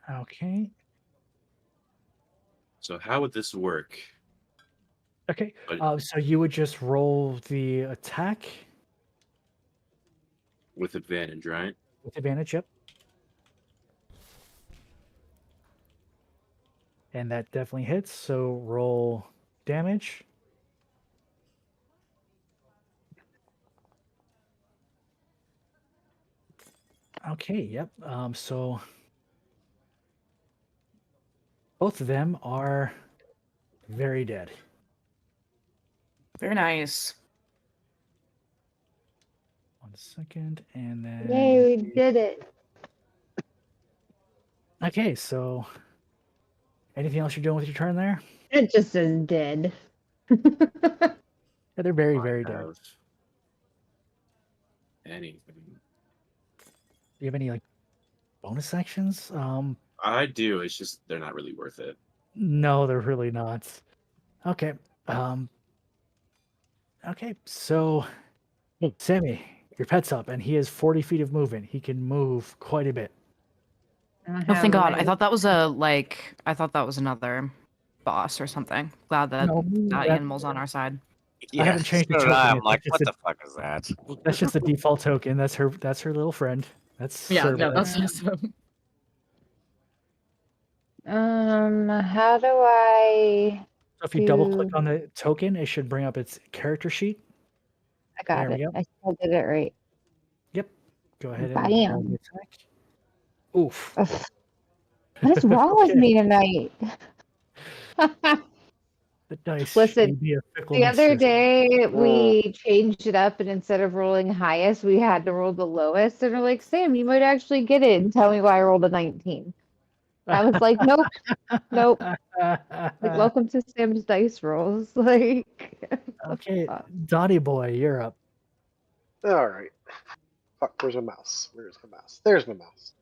Okay. so how would this work? Okay. But So you would just roll the attack with advantage, right? with advantage, yep. And that definitely hits. So roll damage. Okay, yep. So both of them are very dead. Very nice. 1 second, and then Yay, we did it. okay. So anything else you're doing with your turn there? It just says dead. Yeah, they're very, I very dead. have anything. Do you have any like bonus actions? I do. It's just they're not really worth it. No, they're really not. Okay. Okay, so Sammy, your pet's up, and he has 40 feet of movement. He can move quite a bit. Oh, thank God. I thought that was I thought that was another boss or something. Glad that No, that that- animal's on our side. Yeah, haven't changed the so did I. token I'm yet. like, That's what just the fuck is that? That's just the default token. That's her little friend. That's Yeah, no, Cerberus. that's awesome. How do I? So if you double click do- on the token, it should bring up its character sheet. I got There we it. go. I still did it right. Yep. Go ahead and Bam. roll the attack. Oof. Ugh. What is wrong with Okay. me tonight? The dice Listen, may be a fickle The other mistress. day we changed it up, and instead of rolling highest, we had to roll the lowest. And we're like, Sam, you might actually get it. And tell me why I rolled a 19. I was like, nope, nope. Like, welcome to Sam's dice rolls. Like, Okay, Dottie boy, you're up. All right. Fuck, where's my mouse? Where's my mouse? There's my mouse.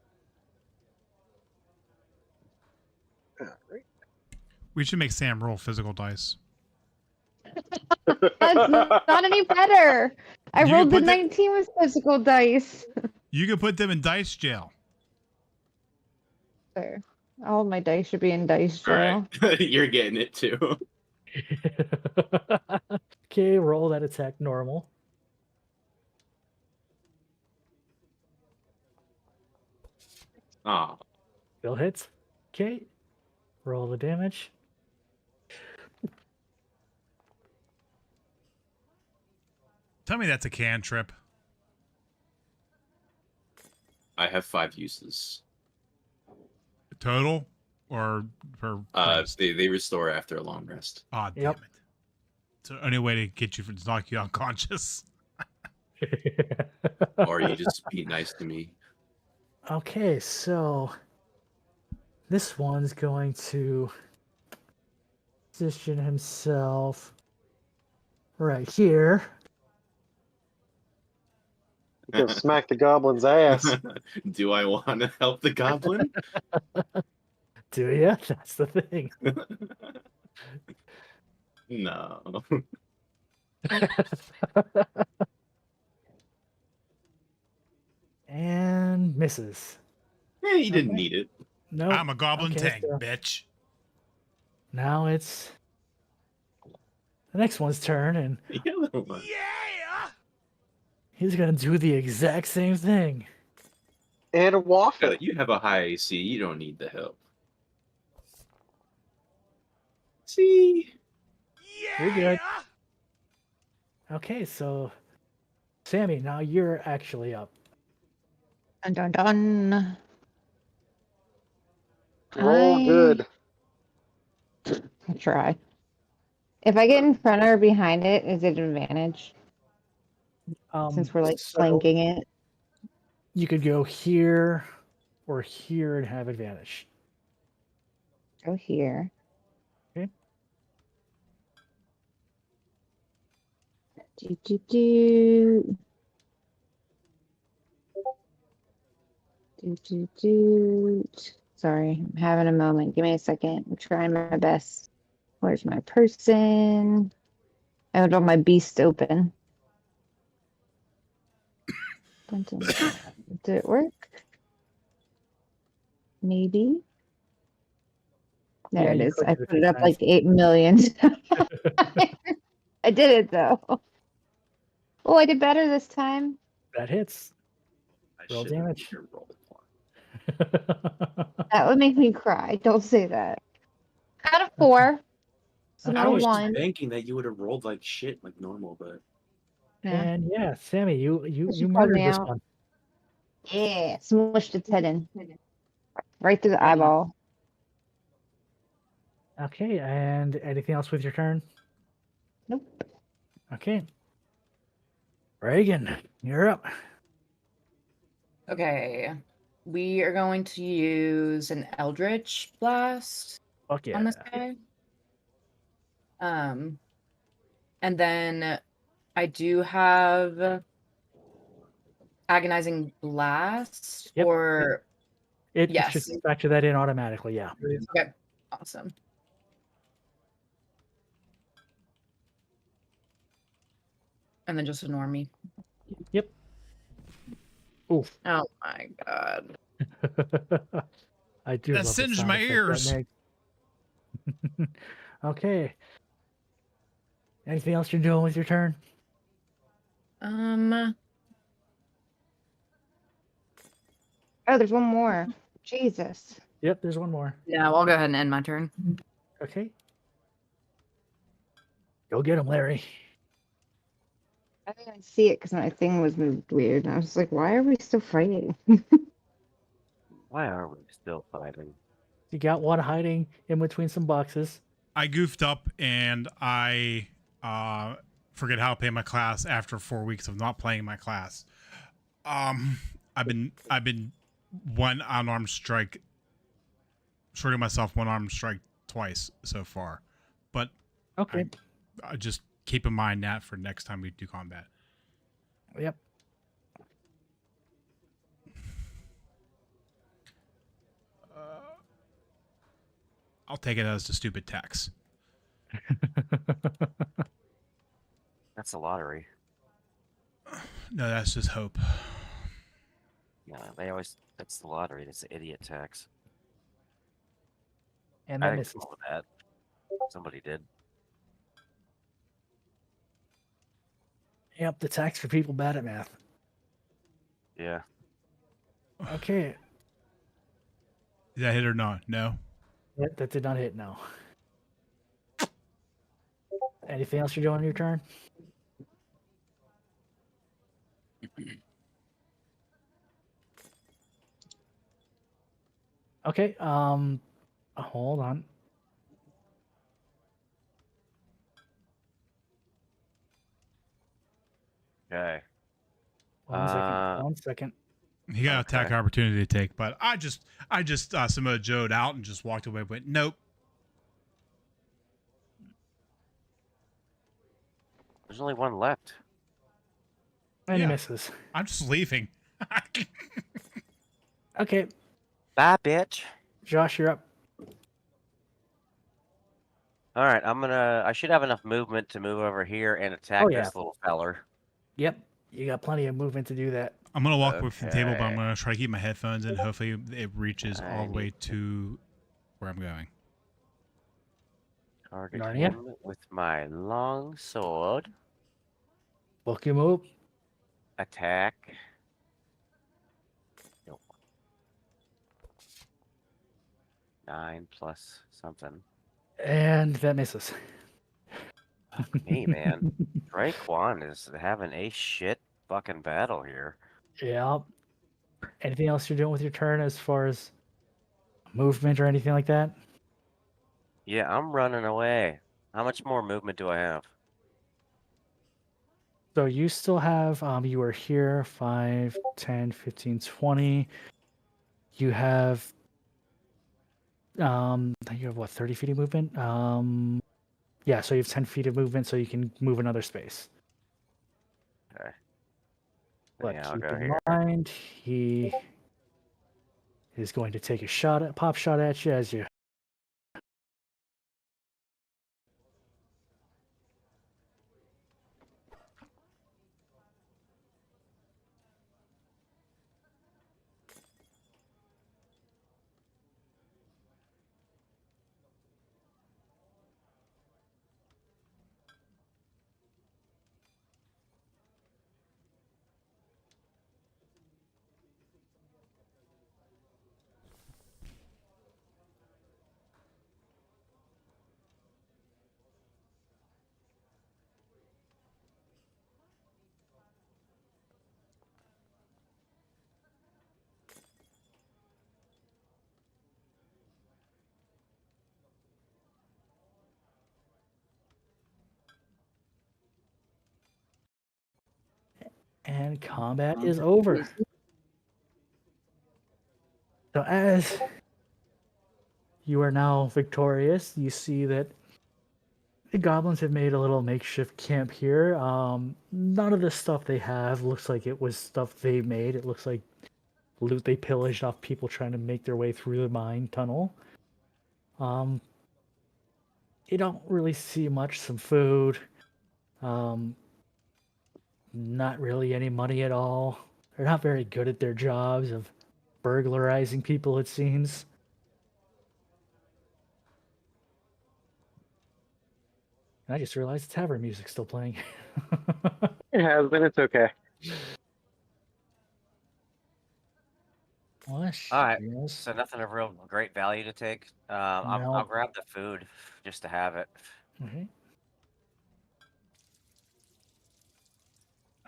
All right. We should make Sam roll physical dice. that's not any better. I You rolled the put the- 19 with physical dice. You can put them in dice jail. There. All my dice should be in dice All jail. right, you're getting it too. Okay, roll that attack normal. Ah, Bill hits. Okay, roll the damage. Tell me that's a cantrip. I have 5 uses. Total or per rest? They restore after a long rest. Aw, damn Yep. it. It's the only way to get you to knock you unconscious. Or you just be nice to me. Okay, so this one's going to position himself right here. Go smack the goblin's ass. Do I want to help the goblin? Do you? That's the thing. No. And misses. Hey, you didn't Okay. need it. No. I'm a goblin Okay, tank, so bitch. now it's the next one's turn, and The other one. he's gonna do the exact same thing. And a waffle. You have a high AC. You don't need the help. See? You're good. Okay, so Sammy, now you're actually up. Dun dun dun. Roll good. I'll try. If I get in front or behind it, is it an advantage? Since we're like So flanking it. you could go here or here and have advantage. Go here. Okay. Do. Sorry, I'm having a moment. Give me a second. I'm trying my best. Where's my person? I don't have my beast open. Did it work? Maybe. There Yeah, it you is. clicked I it a put few it up times. like 8 million. I did it though. Oh, I did better this time. That hits. I Roll should have damage. made her roll more. That would make me cry. Don't say that. Out of 4. So not I a was just 1. banking that you would have rolled like shit, like normal, but Yeah. And yeah, Sammy, you She you called murdered me this out. one. Yeah. Smushed its head in. Right through the eyeball. Okay, and anything else with your turn? Nope. Okay. Reagan, you're up. Okay. We are going to use an Eldritch Blast Fuck yeah. on this guy. And then I do have Agonizing Blast, Yep. or It yes. should factor that in automatically, yeah. Okay, awesome. And then just a normie. Yep. Oof. Oh my god. I do That love the singed sound my effect ears. that makes. Okay. Anything else you're doing with your turn? Oh, there's one more. Jesus. Yep, there's one more. No, I'll go ahead and end my turn. Okay. Go get him, Larry. I didn't even see it because my thing was moved weird. And I was like, why are we still fighting? Why are we still fighting? You got one hiding in between some boxes. I goofed up and I forget how to play my class after 4 weeks of not playing my class. I've been one unarmed strike, shorting myself one armed strike twice so far, but Okay. I just keep in mind that for next time we do combat. Yep. I'll take it as the stupid tax. That's a lottery. No, that's just hope. No, that's the lottery. That's the idiot tax. And I that didn't misses. come up with that. Somebody did. Yep, the tax for people bad at math. Yeah. Okay. Did that hit or not? No. That did not hit, no. Anything else you're doing on your turn? Okay. Hold on. Okay. 1 second. 1 second. He got attack Okay. opportunity to take, but I just Samoa Joe'd out and just walked away. Went nope. There's only one left. And Yeah. he misses. I'm just leaving. Okay, Bye, bitch. Josh, you're up. All right, I should have enough movement to move over here and attack Oh, yeah. this little feller. Yep, you got plenty of movement to do that. I'm gonna walk away from the table, but I'm Okay. gonna try to keep my headphones in. Hopefully, it reaches I all the way need- to where I'm going. Target Narnia? him with my long sword. Book your move. Attack. Nope. 9 plus something. And that misses. Fuck me, man. Raekwon is having a shit fucking battle here. Yeah. Anything else you're doing with your turn as far as movement or anything like that? Yeah, I'm running away. How much more movement do I have? So you still have, you are here 5, 10, 15, 20. You have, you have what, 30 feet of movement? Yeah, so you have 10 feet of movement, so you can move another space. Okay. But Yeah, I'll keep go in here. mind, he is going to take a pop shot at you as you. And combat is over. So as you are now victorious, you see that the goblins have made a little makeshift camp here. None of the stuff they have looks like it was stuff they made. It looks like loot they pillaged off people trying to make their way through the mine tunnel. You don't really see much. Some food. Not really any money at all. They're not very good at their jobs of burglarizing people, it seems. And I just realized the tavern music's still playing. It has been. It's okay. All right. So nothing of real great value to take. I'll No. grab the food just to have it.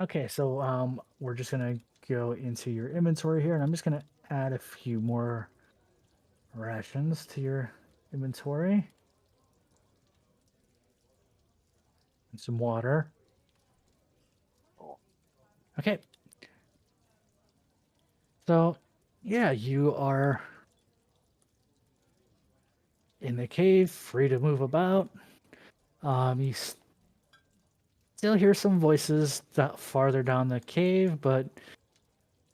Okay, so we're just gonna go into your inventory here, and I'm just gonna add a few more rations to your inventory. And some water. Okay. So, yeah, you are in the cave, free to move about. You still hear some voices farther down the cave, but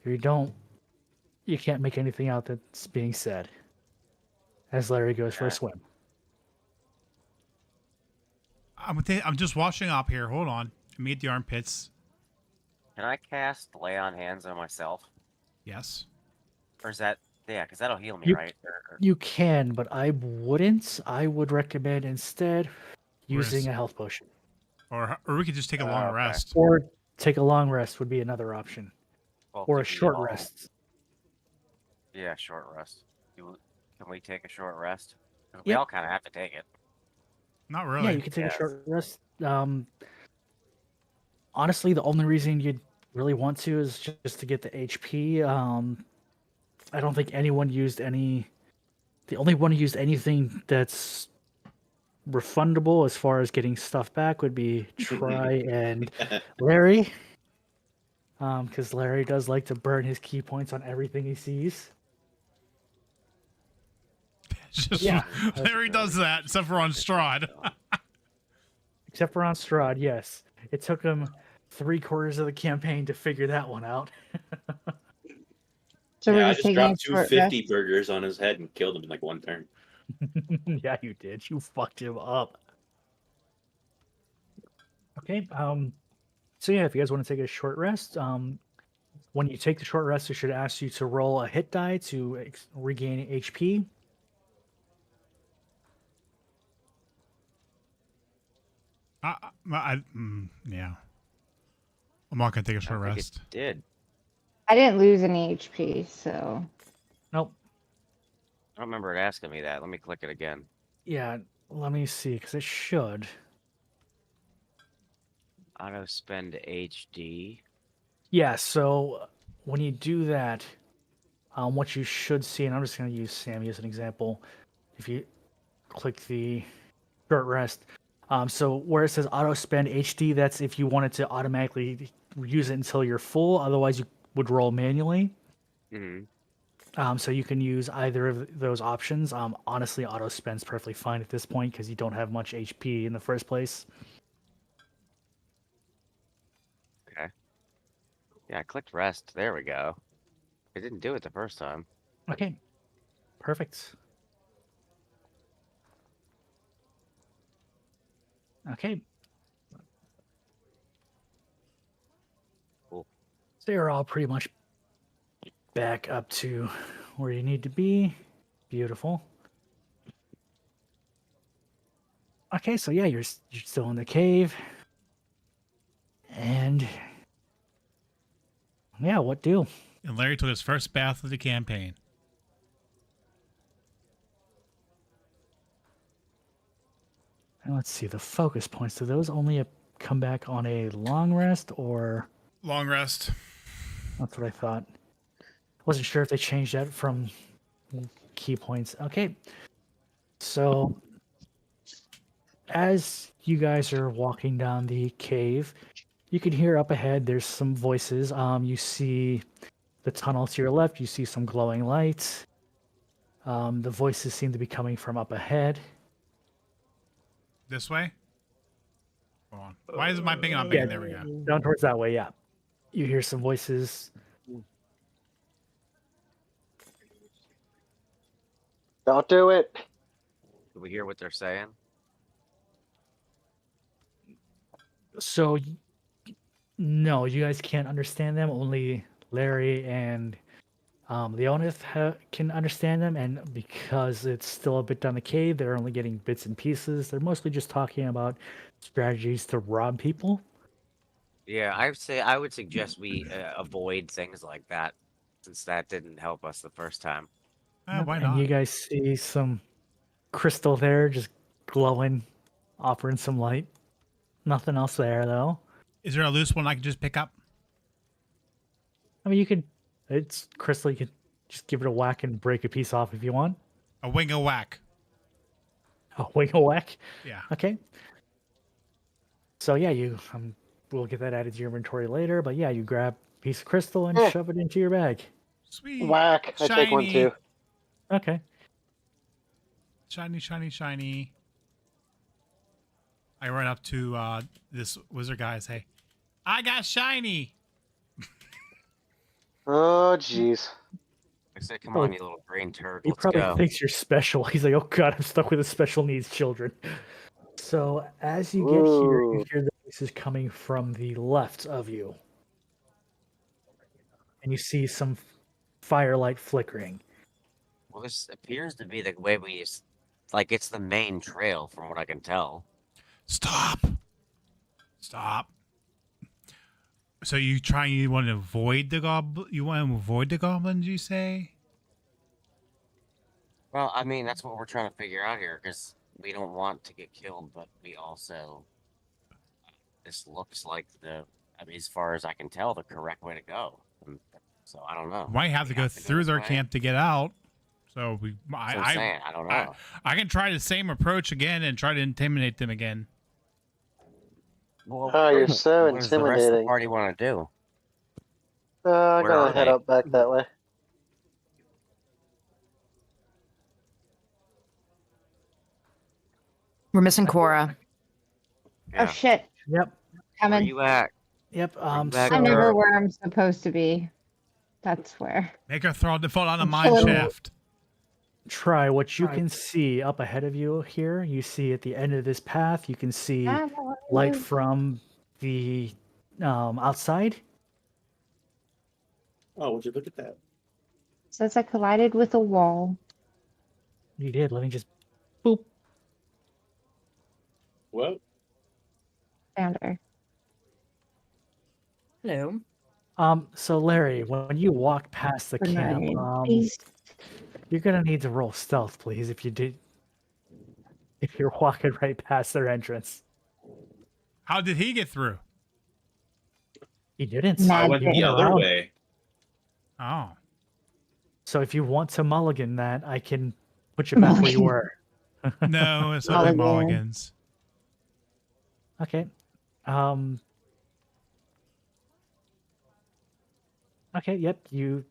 you can't make anything out that's being said. As Larry goes for a swim. I'm just washing up here. Hold on. Me at the armpits. Can I cast lay on hands on myself? Yes. Or is that because that'll heal me, You- right? You can, but I wouldn't. I would recommend instead using Rest. a health potion. Or we could just take a long Okay. rest. Or take a long rest would be another option. Well, Or a do we short all- rest. Yeah, short rest. Can we take a short rest? We Yep. all kind of have to take it. Not really. Yeah, you can take Yes. a short rest. Honestly, the only reason you'd really want to is just to get the HP. I don't think anyone used any. The only one who used anything that's refundable as far as getting stuff back would be Try and Larry. Because Larry does like to burn his key points on everything he sees. Just Yeah. Larry does that, except for on Strahd. Except for on Strahd, yes. It took him 3/4 of the campaign to figure that one out. So Yeah, we're I just just taking a dropped two short 50 rest. burgers on his head and killed him in like one turn. Yeah, you did. You fucked him up. Okay. So yeah, if you guys want to take a short rest, when you take the short rest, it should ask you to roll a hit die to regain HP. Yeah. I'm not gonna take a short I think rest. it did. I didn't lose any HP, so Nope. I don't remember it asking me that. Let me click it again. Yeah. Let me see, because it should. Auto spend HD. Yeah. So when you do that, what you should see, and I'm just going to use Sammy as an example. If you click the short rest, so where it says auto spend HD, that's if you wanted to automatically use it until you're full. Otherwise, you would roll manually. Mm-hmm. So you can use either of those options. Honestly, auto spend's perfectly fine at this point because you don't have much HP in the first place. Okay. Yeah, I clicked rest. There we go. It didn't do it the first time. Okay, perfect. Okay. Cool. So you're all pretty much back up to where you need to be. Beautiful. Okay, so yeah, you're still in the cave. And yeah, what do? And Larry took his first bath of the campaign. And let's see, the focus points. Do those only come back on a long rest or? Long rest. That's what I thought. Wasn't sure if they changed that from key points. Okay. So as you guys are walking down the cave, you can hear up ahead there's some voices. You see the tunnel to your left, you see some glowing lights. The voices seem to be coming from up ahead. This way? Hold on. Why is my ping not pinging? There we go. Down towards that way, yeah. You hear some voices. Don't do it. Did we hear what they're saying? So, no, you guys can't understand them. Only Larry and Leonith can understand them. And because it's still a bit down the cave, they're only getting bits and pieces. They're mostly just talking about strategies to rob people. Yeah, I would suggest we avoid things like that, since that didn't help us the first time. Why And not? you guys see some crystal there just glowing, offering some light. Nothing else there, though. Is there a loose one I can just pick up? I mean, you could. It's crystal. You could just give it a whack and break a piece off if you want. A wing a whack. A wing a whack. Yeah. Okay. So yeah, you we'll get that added to your inventory later. But yeah, you grab a piece of crystal and shove it into your bag. Sweet. Whack. I take one Shiny. too. Okay. Shiny, shiny, shiny. I run up to this wizard guy and say, I got shiny. Oh, jeez. I said, come on, you little green turd. He Let's probably go. thinks you're special. He's like, oh god, I'm stuck with the special needs children. So as you get here, you Ooh. hear the voices coming from the left of you. And you see some firelight flickering. Well, this appears to be the way we use, like, it's the main trail from what I can tell. Stop. Stop. So you want to avoid the goblin? You want to avoid the goblins, you say? Well, I mean, that's what we're trying to figure out here, because we don't want to get killed, but we also, this looks like the I mean, as far as I can tell, the correct way to go. So I don't know. Might have to We go through this their way? camp to get out. So That's what I'm saying. I don't know. I can try the same approach again and try to intimidate them again. Well, Oh, you're so what does the rest of the intimidating. party want to do? I'm Where are gonna head they? up back that way. We're missing Cora. Oh shit! Yep. Where Coming. you at? Yep. back I'm So never where I'm supposed to be. That's where. Make her throw the foot on a I'm mine chilling. shaft. try what you can see up ahead of you here. You see at the end of this path, you can see light from the outside. Oh, would you look at that? Says I collided with a wall. You did. Let me just boop. What? Found her. Hello. So Larry, when you walk past the Good camp, night. you're gonna need to roll stealth, please, if you're walking right past their entrance. How did he get through? He didn't. I went He the went other around. way. Oh. So if you want to mulligan that, I can put you back where you were. No, it's only mulligans. Okay. Okay, yep, you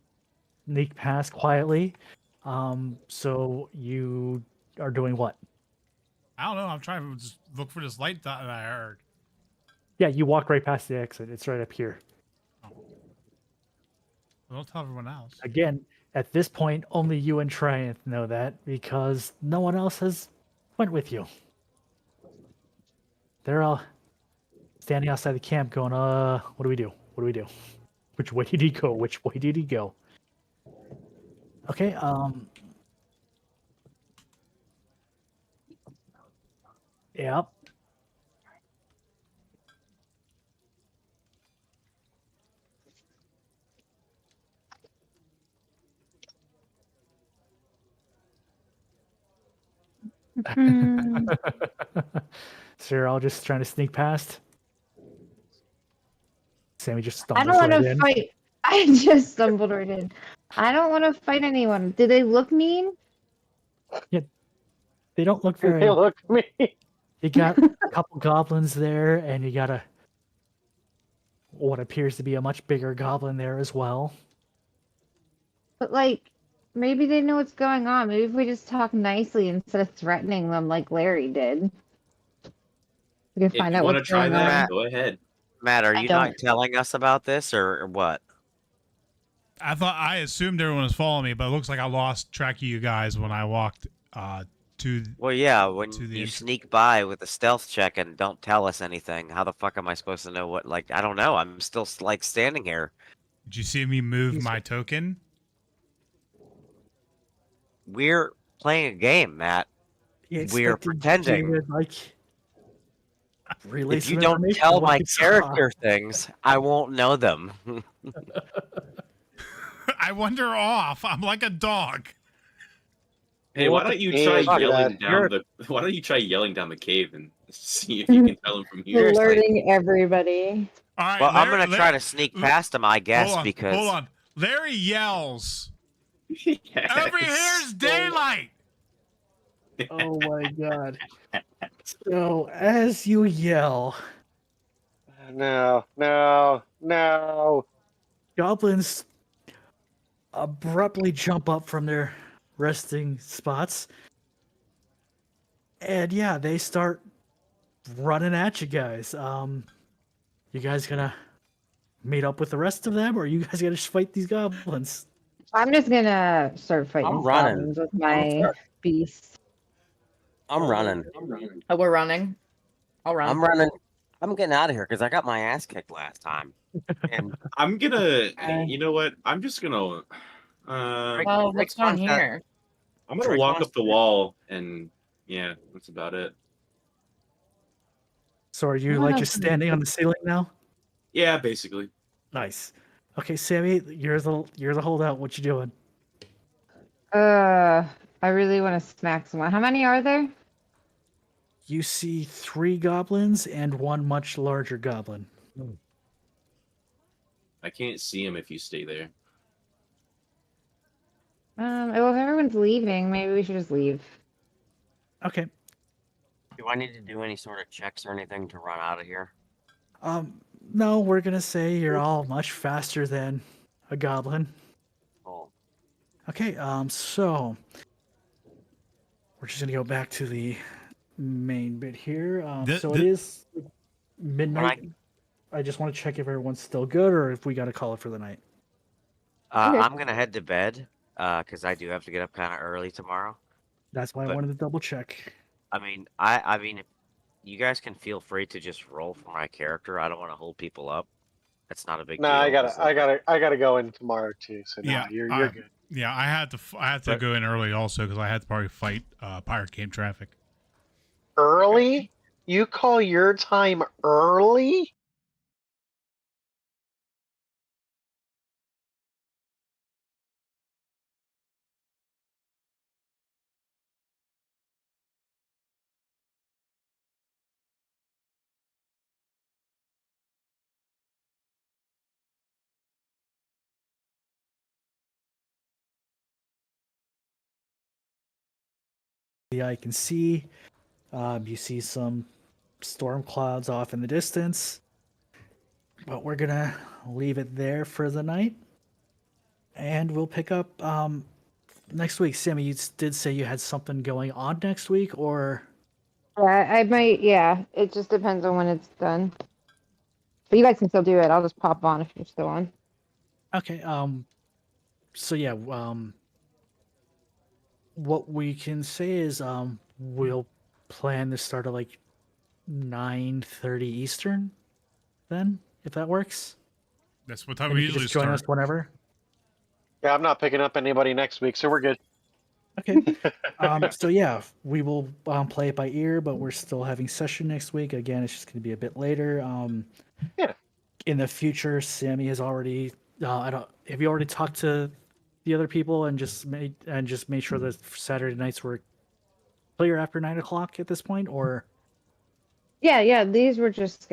sneak past quietly. So you are doing what? I don't know. I'm trying to just look for this light that I heard. Yeah, you walk right past the exit. It's right up here. Well, don't tell everyone else. Again, at this point, only you and Triumph know that because no one else has went with you. They're all standing outside the camp going, what do we do? What do we do? Which way did he go? Which way did he go? Okay, yep. So you're all just trying to sneak past? Sammy just I stumbles don't want right to in. fight. I just stumbled right in. I don't want to fight anyone. Do they look mean? They don't look very... They look at me. You got a couple goblins there, and you got what appears to be a much bigger goblin there as well. But like, maybe they know what's going on. Maybe if we just talk nicely instead of threatening them like Larry did, we can If find you out want to what's try going on. that, go ahead. Matt, are I you not don't. telling us about this or what? I assumed everyone was following me, but it looks like I lost track of you guys when I walked to. Well, yeah, when to the you entrance. sneak by with a stealth check and don't tell us anything, how the fuck am I supposed to know what? Like, I don't know. I'm still like standing here. Did you see me move my token? We're playing a game, Matt. You We're expected pretending. you to, like, relay If you some don't information tell of what my you saw. character things, I won't know them. I wander off. I'm like a dog. Hey, why don't you try Fuck yelling that. down the? Why don't you try yelling down the cave and see if you can tell them from here? Alerting everybody. All right. Well, I'm Larry- gonna try to sneak past him, I guess, hold on, because hold on. Larry yells. Yes. Over here's daylight. Oh my god. So as you yell, No. goblins abruptly jump up from their resting spots. And yeah, they start running at you guys. You guys gonna meet up with the rest of them, or you guys gonna just fight these goblins? I'm just gonna start fighting I'm running. goblins with my beast. I'm running. Oh, we're running. I'll run. I'm running. I'm getting out of here because I got my ass kicked last time. And I'm gonna. You know what? I'm just gonna. Well, what's down Rick wants here? I'm gonna Rick walk wants up the wall and yeah, that's about it. So are you No, like no, just no. standing on the ceiling now? Yeah, basically. Nice. Okay, Sammy, you're the holdout. What you doing? I really want to smack someone. How many are there? You see 3 goblins and 1 much larger goblin. I can't see him if you stay there. Well, if everyone's leaving, maybe we should just leave. Okay. Do I need to do any sort of checks or anything to run out of here? No, we're gonna say you're all much faster than a goblin. Oh, Okay, so we're just gonna go back to the main bit here. So it is midnight. I just want to check if everyone's still good or if we got to call it for the night. Okay. I'm gonna head to bed because I do have to get up kind of early tomorrow. That's why I But- wanted to double check. I mean, I mean, if you guys can feel free to just roll for my character. I don't want to hold people up. That's not a big No, deal. I gotta go in tomorrow too. So no, Yeah, you're I- good. Yeah, I had to go in early also because I had to probably fight pirate game traffic. Early? You call your time early? The eye can see. You see some storm clouds off in the distance. But we're gonna leave it there for the night. And we'll pick up next week. Sammy, you did say you had something going on next week, or Yeah, I might. Yeah, it just depends on when it's done. But you guys can still do it. I'll just pop on if you're still on. okay. So yeah. What we can say is we'll plan to start at like 9:30 Eastern. Then, if that works. That's what time And we you can usually just join start. us whenever. Yeah, I'm not picking up anybody next week, so we're good. Okay. So yeah, we will play it by ear, but we're still having session next week. Again, it's just going to be a bit later. Yeah. In the future, Sammy has already. I don't. Have you already talked to the other people and just made sure that Saturday nights were clear after 9 o'clock at this point, or? Yeah, these were just